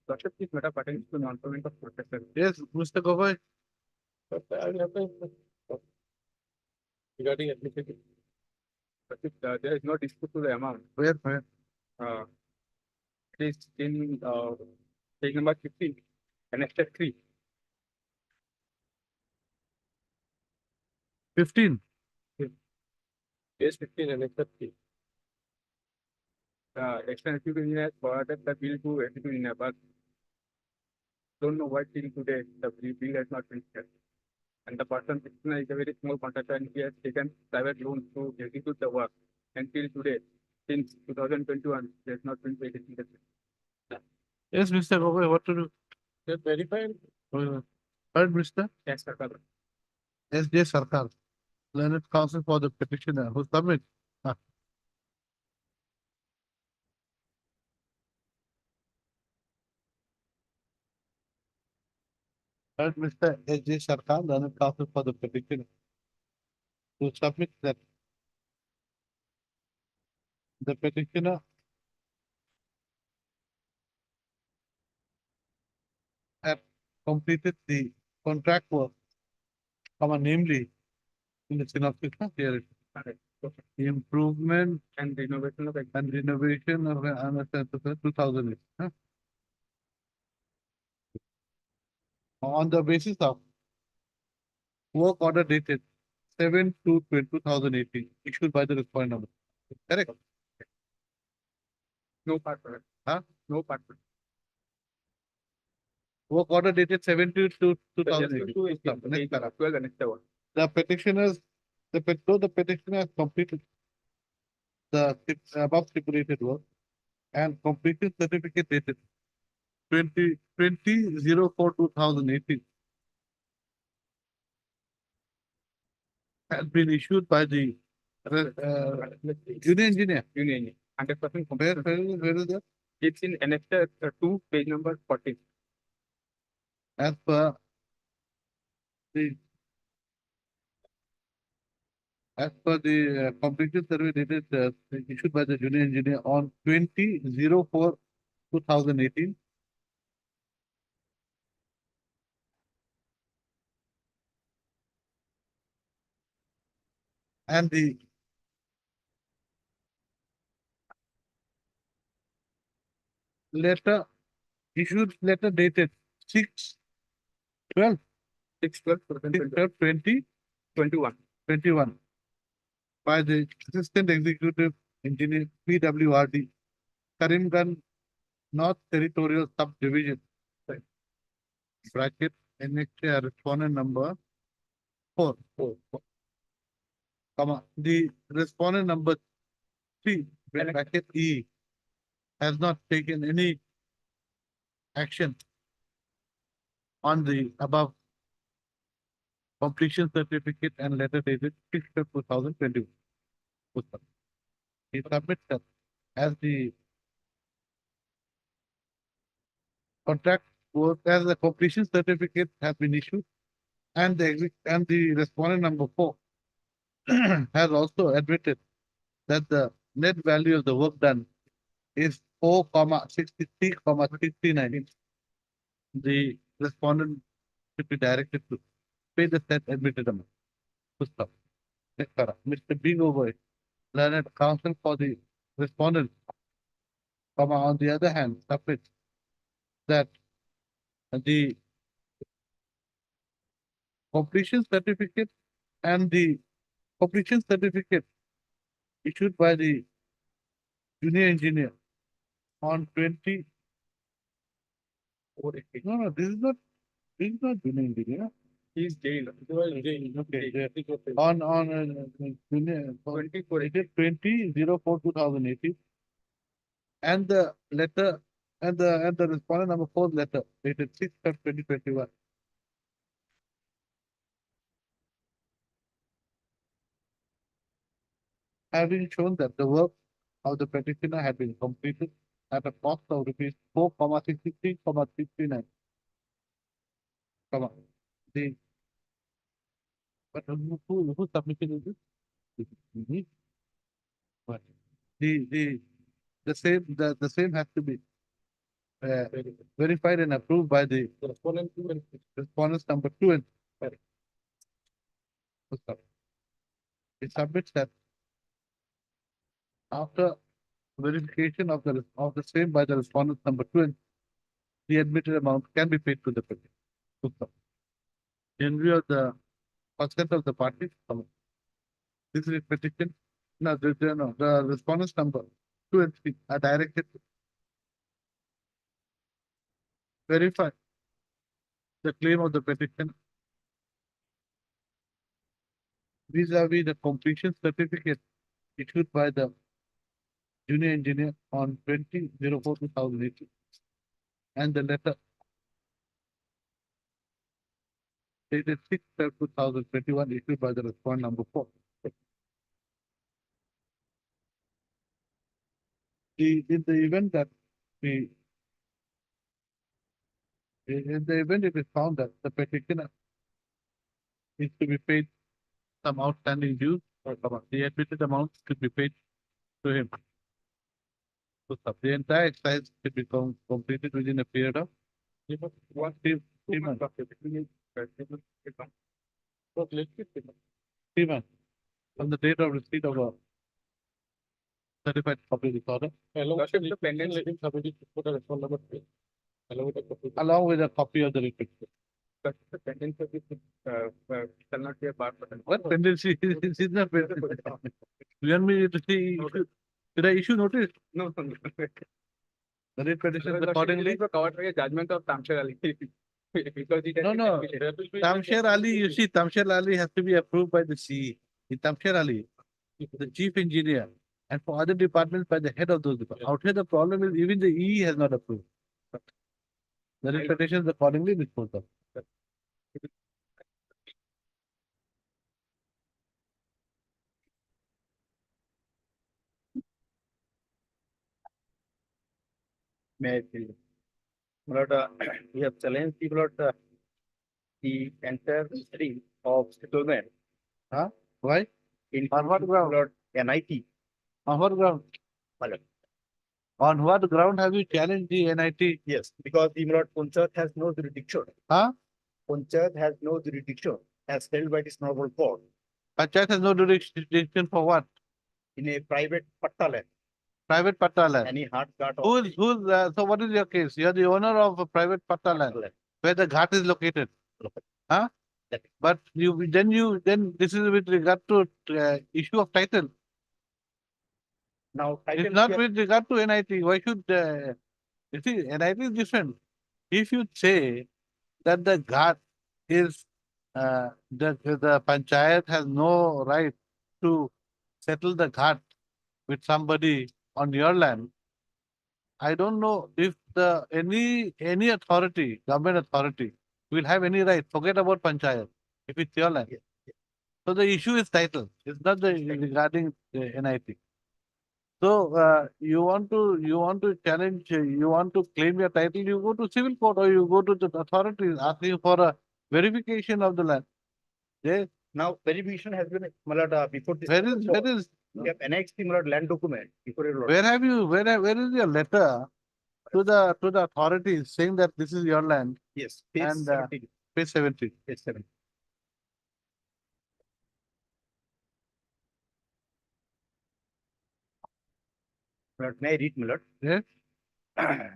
Lordship, this matter pertains to non-payment of protected. Yes, Mr. Gavoy. Regarding application. There is no dispute to the amount. Where? It is in page number 15, Annex 3. 15. Page 15, Annex 3. Extensive engineer forwarded the bill to executive engineer, but don't know why till today the bill has not been set. And the person is a very small contractor and he has taken private loans to execute the work. Until today, since 2021, he has not been paid a single cent. Yes, Mr. Gogoi, what to do? Just verify. Heard, Mr. Yes, sir. S.J. Sarkar, learned counsel for the petitioner who submit. Heard, Mr. S.J. Sarkar, learned counsel for the petitioner who submit that the petitioner had completed the contract work, namely in the synopsis, here it is. Improvement And renovation of and renovation of an 2008. On the basis of work order dated 7/2/2018 issued by the respondent. Correct? no part for it. Huh? No part for it. Work order dated 7/2/2018. Yes, Next paragraph. 12 and next one. The petitioners, the petitioner has completed the above stipulated work and completion certificate dated 20/04/2018 has been issued by the junior engineer. Union, 100% Where, complete. where is that? It's in Annex 2, page number 40. As per the completion survey dated issued by the junior engineer on 20/04/2018. And the letter letter dated 6/12/2021 21. by the Assistant Executive Engineer PWRD Karimganj North Territorial Subdivision. Bracket NHA respondent number 4. The respondent number 3, bracket E, has not taken any action on the above completion certificate and letter dated 6/2021. He submits that as the contract work, as the completion certificate has been issued and the respondent number 4 has also admitted that the net value of the work done is 4,63,69. The respondent should be directed to pay the said admitted amount. Full stop. Next paragraph. Mr. B. Gogoi, learned counsel for the respondent, on the other hand, submits that the completion certificate and the completion certificate issued by the junior engineer on 20. No, this is not junior engineer. He's jailed. Okay, on junior, 20/04/2018, and the letter and the respondent number 4 letter dated 6/2021. Having shown that the work of the petitioner had been completed at a cost of rupees 4,63,69. The but who submitted this? Me. But the same has to be verified and approved by the respondents number 2 and 3. It submits that after verification of the same by the respondents number 2 and the admitted amount can be paid to the petitioner. In view of the consent of the parties, this is a petition. No, the respondents number 2 and 3 are directed to verify the claim of the petition vis-a-vis the completion certificate issued by the junior engineer on 20/04/2018 and the letter dated 6/12/2021 issued by the respondent number 4. In the event that the in the event it is found that the petitioner is to be paid some outstanding dues or the admitted amount to be paid to him. So the entire exercise should be completed within a period of 3 months. 3 months from the date of receipt of a certified copy of the order. Along with a copy of the report. Shall not be a bar button. What pendency is not pendency. You want me to see, did I issue notice? No, no, no. The writ petition Because accordingly? it is covered by a judgment of Tamsher Ali. Because it has No, been no. appealed. Tamsher Ali, you see, Tamsher Ali has to be approved by the CE. In Tamsher Ali, the chief engineer, and for other departments by the head of those departments. Out here, the problem is even the EE has not approved. The writ petition is accordingly disposed of. May I please? But we have challenged people at the entire stream of settlement Why? in On what ground? NIT. On what ground? Madam. On what ground have you challenged the NIT? Yes, because the Panchayat has no jurisdiction. Huh? Panchayat has no jurisdiction as held by this noble court Panchayat has no jurisdiction for what? in a private patta land, Private patta land. any hard cut of So what is your case? You are the owner of a private patta land land. where the ghat is located. Huh? That- But then this is with regard to issue of title. Now, It's title not here- with regard to NIT. Why should, you see, NIT is different. If you say that the ghat is, the panchayat has no right to settle the ghat with somebody on your land, I don't know if any authority, government authority, will have any right. Forget about panchayat, if it's your land. Yes, So the issue is title. It's not regarding the NIT. So you want to challenge, you want to claim your title, you go to civil court or you go to the authorities asking for a verification of the land. Yeah, now verification has been, before this. where is, We have annexed the land document before your lord. where is your letter to the authorities saying that this is your land, Yes, page and, 17, page 70? page 7. May I read, my lord? Yes. My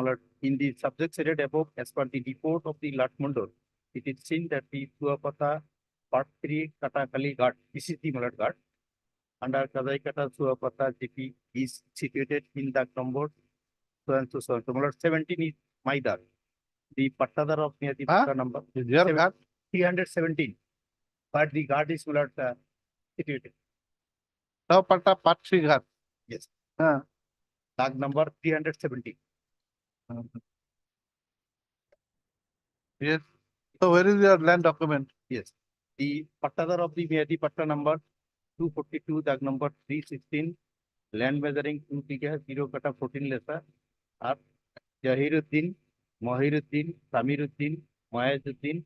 lord, in the subject stated above, as per the report of the Lat Mandor, it is seen that the Suapata Part 3 Katakali Ghat, this is the Malad Ghat, under Kadaikata Suapata GP is situated in the number so and so. So, Malad 17 is Maidar. The Pattadar of near the Huh? Patta number Is your Seven- ghat? 317. But the Ghat is Malad situated. Now patta patri ghat. Yes. Huh. Tag number 317. Yes. So where is your land document? Yes. The Pattadar of the Mehdi Patta number 242, tag number 316, land measuring 2 figure 0 kata 14 lesser are Jahiruddin, Mahiruddin, Samiruddin, Mayazuddin,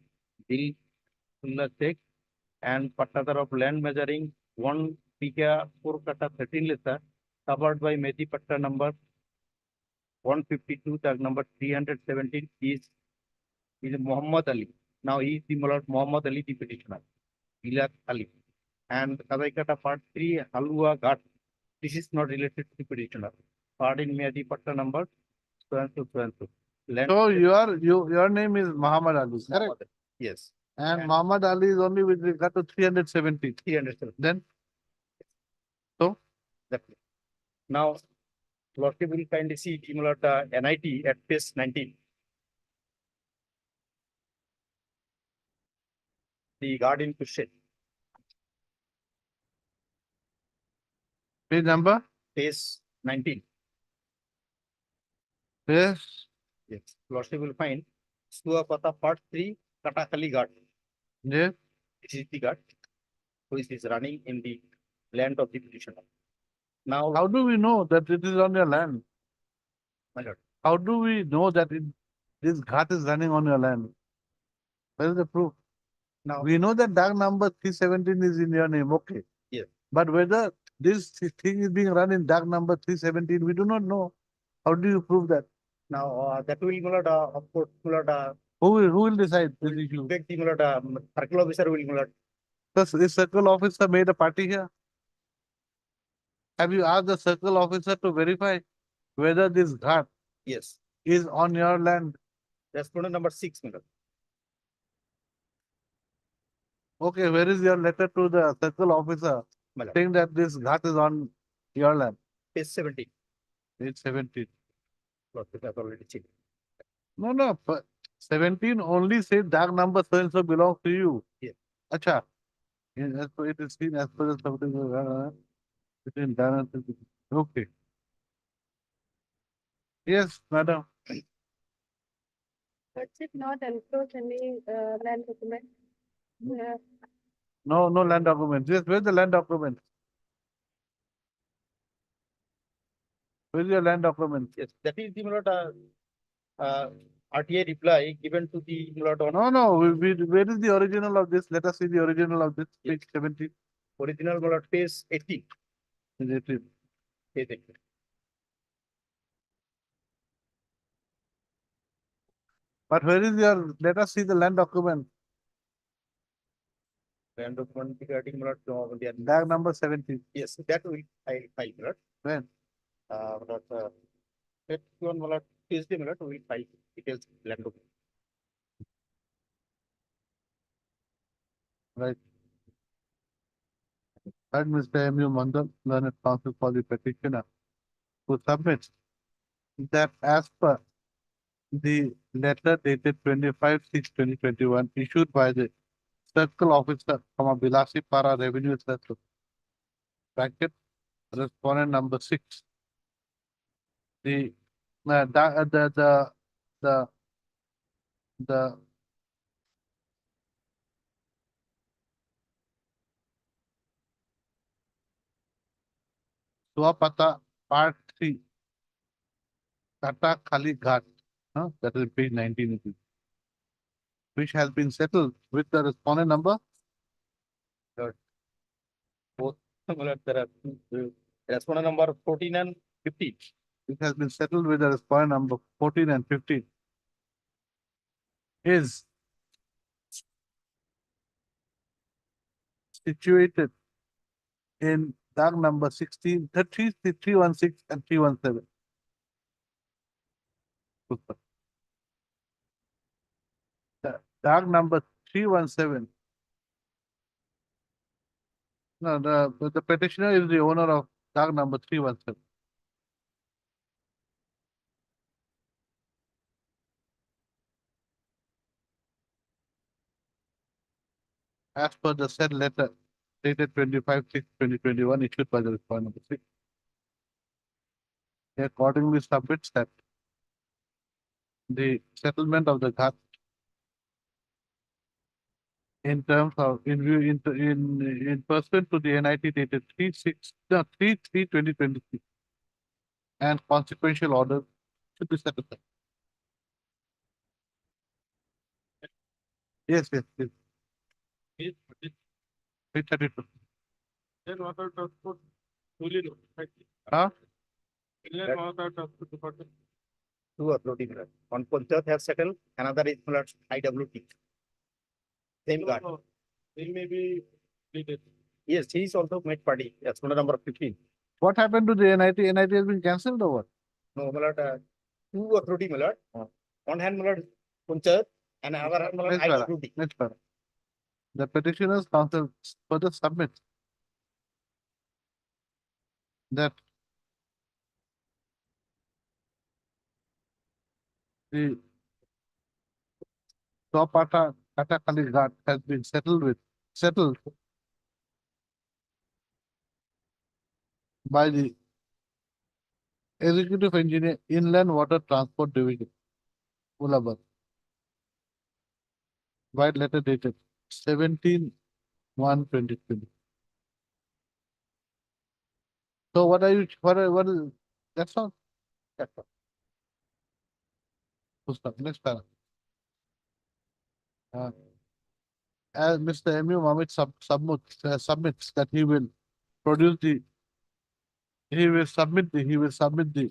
Dilullah Sheikh, and Pattadar of land measuring 1 figure 4 kata 13 lesser, covered by Mehdi Patta number 152, tag number 317 is Muhammad Ali. Now he is the Muhammad Ali, the petitioner, Ilak Ali. And Kadaikata Part 3, Halua Ghat. This is not related to the petitioner. Pardon me, the patta number, so and so, so and so. Land. So your name is Muhammad Ali, correct? Yes, And Muhammad Ali is only with regard to 370. 300. Then Exactly. Now, Lordship will kindly see Timolata NIT at page 19. The guardian question, page number? page 19. Yes. Yes, Lordship will find Suapata part 3, Katakali Ghat. Yes. This is the ghat which is running in the land of the petitioner. Now, How do we know that it is on your land? my lord, How do we know that this ghat is running on your land? Where is the proof? now, We know that dark number 317 is in your name, okay. Yes. But whether this thing is being run in dark number 317, we do not know. How do you prove that? now that will Mulata, of course, Mulata, Who will decide this issue? Vivek the Mulata, circle officer will Mulata. The circle officer made a party here. Have you asked the circle officer to verify whether this ghat Yes, is on your land? respondent number 6, Mulata. Okay, where is your letter to the circle officer My lord. saying that this ghat is on your land? Page 17. Page 17. Lordship has already checked. No, but 17 only says dark number so and so belongs to you. Yeah. Acha. As per it is seen as per the something between Dan and okay. Yes, madam. Lordship not enclose any land document. No land document. Yes, where's the land document? Where's your land document? Yes, that is the Mulata RTA reply given to the Mulata No. Where is the original of this? Let us see the original of this. Yes. Page 17. original Mulata page 18. Is it? Page 18. But where is your? Let us see the land document. Land document regarding Mulata, Dark number 17. yes, that will file Mulata. When? That one Mulata, Tuesday Mulata will file details land document. Right. Heard Mr. M.U. Mandal, learned counsel for the petitioner, who submits that as per the letter dated 25/6/2021 issued by the circle officer from a Bilasipara Revenue Circle, bracket, respondent number 6. The the Suapata part 3, Tata Kali Ghat, that is page 19, which has been settled with the respondent number. Mulata, respondent number 14 and 15. It has been settled with the respondent number 14 and 15. Is situated in dark number 16, 316 and 317. The dark number 317. No, the petitioner is the owner of dark number 317. As per the said letter dated 25/6/2021 issued by the respondent number 6. He accordingly submits that the settlement of the ghat in terms of in pursuant to the NIT dated 3/3/2023 and consequential order should be settled. Yes. Page 332. Then what are transport fully notified? Huh? Then what are transport department? Two uploading Mulata. One Panchayat has settled, another is Mulata IWT. Same guard. They may be completed. Yes, he is also made party, respondent number 15. What happened to the NIT? NIT has been cancelled or what? No, my lord, two authority, my lord. One hand, my lord, Punjab, and other hand, my lord, Next high para. authority. Next para. The petitioners counsel further submit that the Topata Katakali Ghat has been settled by the Executive Engineer Inland Water Transport Division, Ulhabad. White letter dated 17/1/2020. So what is, that's all? That's all. Full stop. Next para. As Mr. M.U. Mamit submits that he will produce he will submit the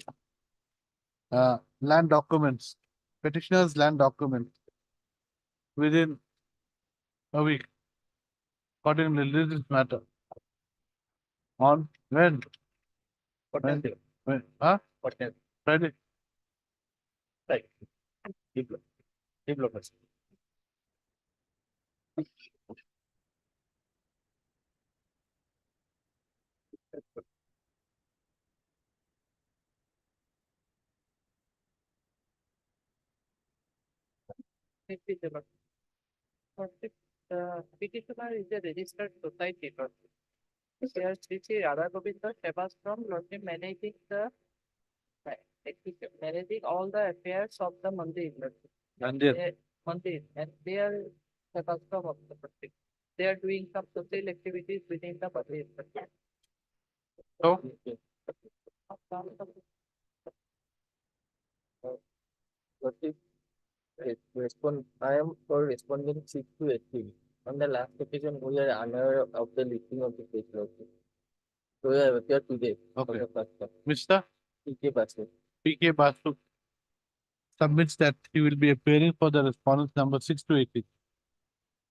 land documents, petitioner's land documents within a week. Accordingly, this matter. On when? What When? else? When? Huh? What else? Friday. Right. Developers. Petitioner is a registered society. Here, Sri Radha Govinda Sebastrom, Lordship managing managing all the affairs of the Mandir. Mandir. Mandir, and they are the custom of the district. They are doing some social activities within the Mandir. So, I am for responding 6 to 18. On the last occasion, we are unaware of the listing of the case lawsuit. So we have appeared today for okay. the first time. Mr. PK Basu. P.K. Basu submits that he will be appearing for the respondents number 6 to 18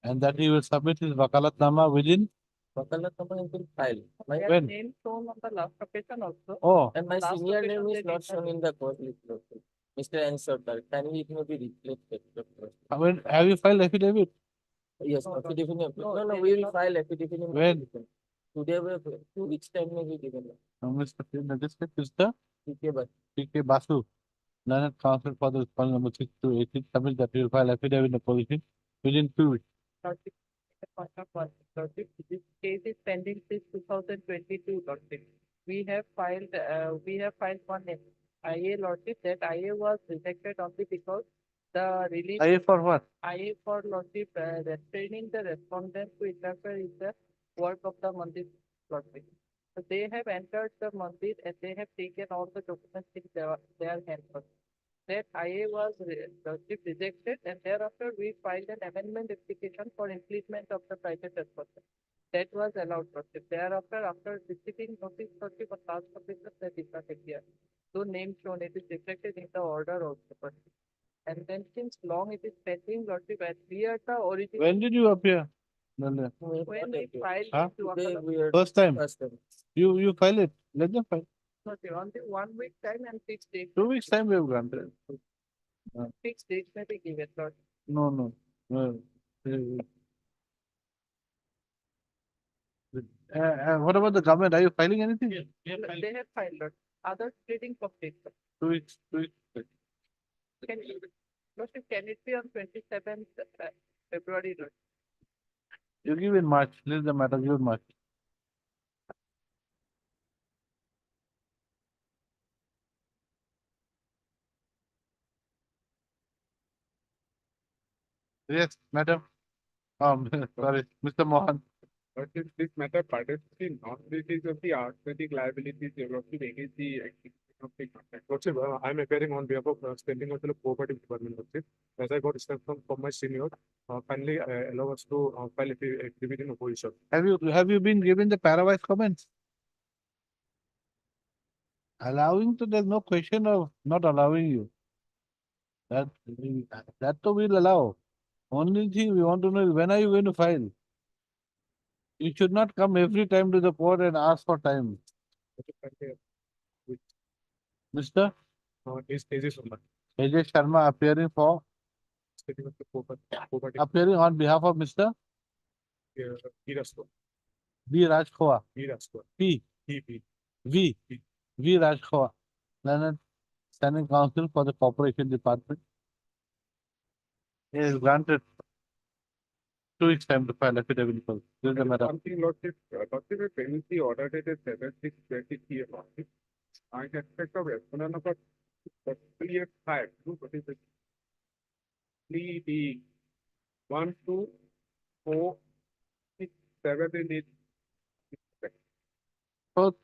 and that he will submit his Wakalatnama within Wakalat number has been filed. My, Their When? name shown on the last occasion also. oh and my Last senior occasion name they is not did shown in the court list also. Mr. N. Sarkar. Can it may be replaced? when have you filed affidavit? Yes, No, no. affidavit. No, No, they we did will not. file affidavit in When? application. Today, 2 weeks time may be given. Mr. Mr. PK Basu. P.K. Basu, learned counsel for the respondent number 6 to 18 submits that he will file affidavit in the position within 2 weeks. Lordship, Lordship, this case is pending since 2022, Lordship. We have filed one IA, Lordship. That IA was rejected only because the release IA for what? IA for Lordship, restraining the respondent to interfere in the work of the Mandir, Lordship. So they have entered the Mandir and they have taken all the documents in their hands. That IA was Lordship rejected, and thereafter we filed an amendment application for implement of the private respondent. That was allowed, Lordship. Thereafter, after receiving notice, Lordship, of task officer, that did not appear. So name shown, it is reflected in the order also, Lordship. And then since long it is pending, Lordship, and we are the original. When did you appear? Nanda? When we filed Huh? to Today, Wakalat, we are First time. first time. You file it. Let them file. Lordship, on the 1 week time and 6 days. 2 weeks time we have granted. 6 days may be given, Lordship. No. What about the government? Are you filing anything? They have filed, Lordship. Others pleading for state. 2 weeks. Can Lordship, can it be on 27th February, Lordship? You give in March. Leave the matter. Give in March. Yes, madam. Sorry, Mr. Mohan. But if this matter pertains to the non-basis of the arithmetic liabilities developed against the execution of the contract. Lordship, I'm appearing on behalf of Standing Council of Cooperative Department, Lordship. As I got instruction from my senior, kindly allow us to file affidavit in opposition. Have you been given the parawise comments? Allowing to, there's no question of not allowing you. That too we'll allow. Only thing we want to know is when are you going to file? You should not come every time to the court and ask for time. Mr. Is AJ Sharma, AJ Sharma appearing stating of the property, appearing on behalf of Mr. Irasco, B. Raj Khoa. Irasco, P. EP. V. V. Raj Khoa. Learned Standing Counsel for the Corporation Department. He is granted 2 weeks time to file affidavit. This is the matter. Something Lordship, Lordship, penalty order dated 7/6/23. I expect of respondent number 385, 226. 3D 1, 2, 4, 6, 7, and 8. So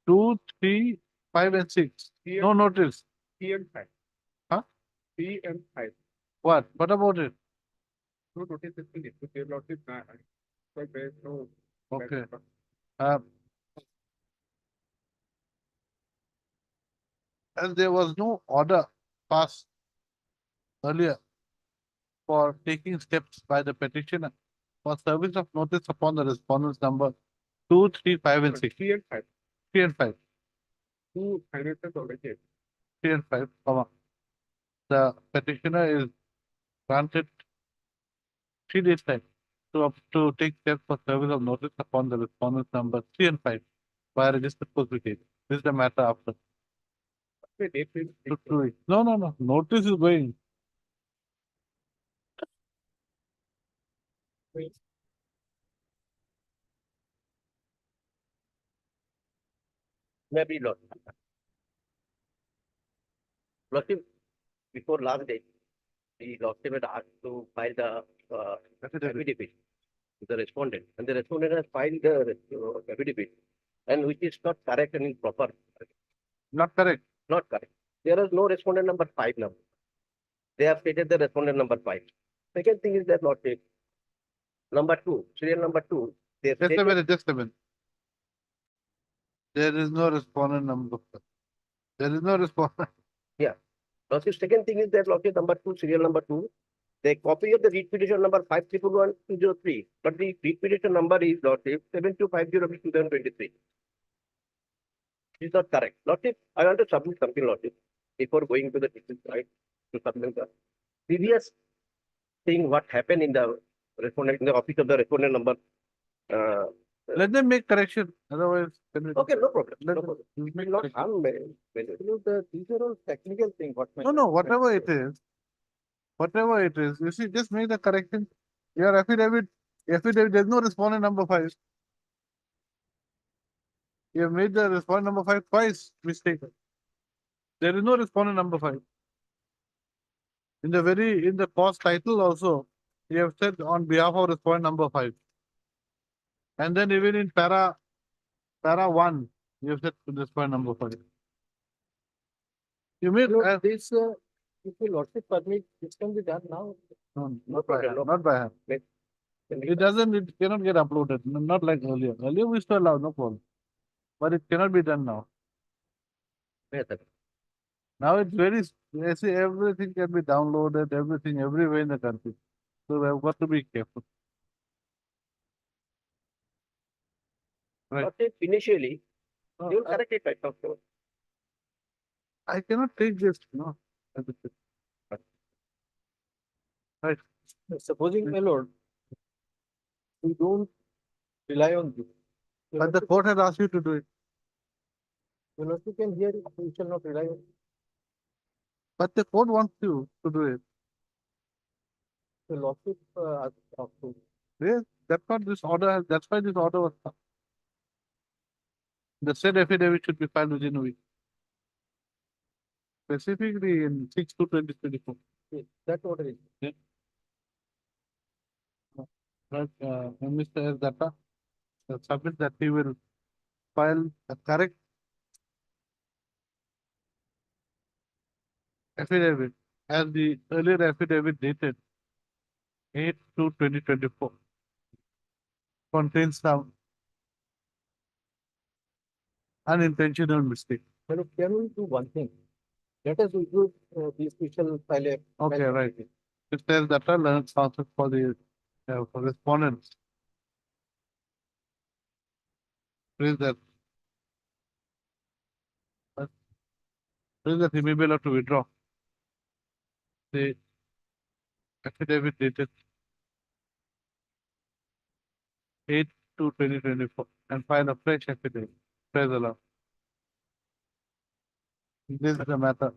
2, 3, 5 and 6. Here. No notice. 3 and 5. Huh? 3 and 5. What? What about it? No notice is needed to give Lordship. But there is no. Okay. Um, as there was no order passed earlier for taking steps by the petitioner for service of notice upon the respondents number 2, 3, 5 and 6. 3 and 5. 3 and 5. 2 finances already. 3 and 5, comma. The petitioner is granted 3 days time to take steps for service of notice upon the respondents number 3 and 5 by registered post office. This is the matter after. Wait, April. 2 weeks. No. Notice is going. Maybe not. Lordship, before last day, the Lordship had asked to file the affidavit to the respondent, and the respondent has filed the affidavit, and which is not correct and improper. Not correct. Not correct. There is no respondent number 5 now. They have stated the respondent number 5. Second thing is that Lordship, number 2, serial number 2, they have Just a stated, minute, just a minute. There is no respondent number. There is no respondent. Lordship, second thing is that Lordship number 2, serial number 2, the copy of the read petition number 5111203, but the read petition number is Lordship 7250/2023. Is not correct. Lordship, I want to submit something, Lordship, before going to the district side to submit the previous thing what happened in the respondent, in the office of the respondent number. Let them make correction. Otherwise, Okay, no problem. Let No them problem. make Not correction. harm. These are all technical things. No, whatever it is, you see, just make the correction. Your affidavit, there's no respondent number 5. You have made the respondent number 5 twice mistaken. There is no respondent number 5. In the course title also, you have said on behalf of respondent number 5. And then even in para 1, you have said respondent number 5. You made, This, if you Lordship permit, this can be done now. no, No not by problem, hand, no. not by hand. It cannot get uploaded, not like earlier. Earlier we used to allow, no problem. But it cannot be done now. Yes, sir. Now it's very, I see everything can be downloaded, everything everywhere in the country. So we have got to be careful. Right. Lordship, initially, No, you will correct it right now. I cannot take this, no. Right. Supposing, my lord, we don't rely on this. But the court has asked you to do it. The Lordship can hear it, we shall not rely on. But the court wants you to do it. The Lordship, asked to. Yes, that's what this order has, that's why this order was. The said affidavit should be filed within a week. Specifically in 6/2/2024. Yes, that order is. Right, Mr. S. Datta, submit that he will file a correct affidavit as the earlier affidavit dated 8/2/2024 contains some unintentional mistake. Well, can we do one thing? Let us include the special file. Okay, right. It says that learned counsel for the for respondents. Please that. So that he may be allowed to withdraw the affidavit dated 8/2/2024 and file a fresh affidavit. Praise the Lord. This is the matter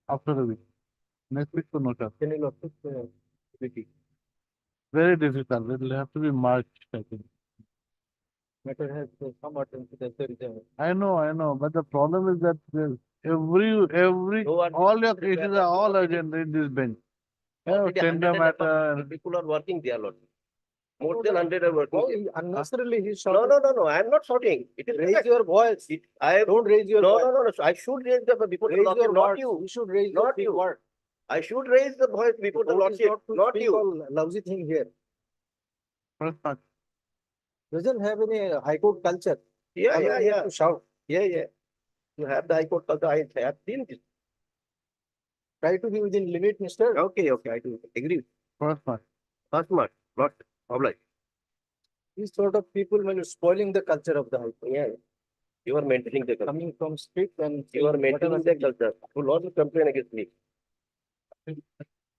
after the week. Next week to notice. Can you look at Vicky? Very difficult. It will have to be March, I think. Matter has some urgency, that's the reason. I know, but the problem is that every, No one- all your cases are all urgent in this bench. Yeah, Already tender 100 and above matter. People are working there, Lord. More than 100 are working. there. Unnecessarily, he's No, no, no, no, I am not shouting. It is Raise correct. your voice. I Don't raise your no, voice. no, no, no. I should raise the before the Raise lordship, your not words. you. You should raise Not your you. word. I should raise the voice before the Vote is lordship, to not speak you. all Lousy thing here. First part. Doesn't have any high court culture. Yeah, Coming yeah, here yeah. to shout. Yeah. You have the high court culture. I have seen this. Try to be within limit, mister. Okay, I do agree. First part. First mark, not oblige. These sort of people when you're spoiling the culture of the high court. Yeah. You are maintaining the culture. Coming from street and You are saying whatever maintaining the culture. You will not complain against me.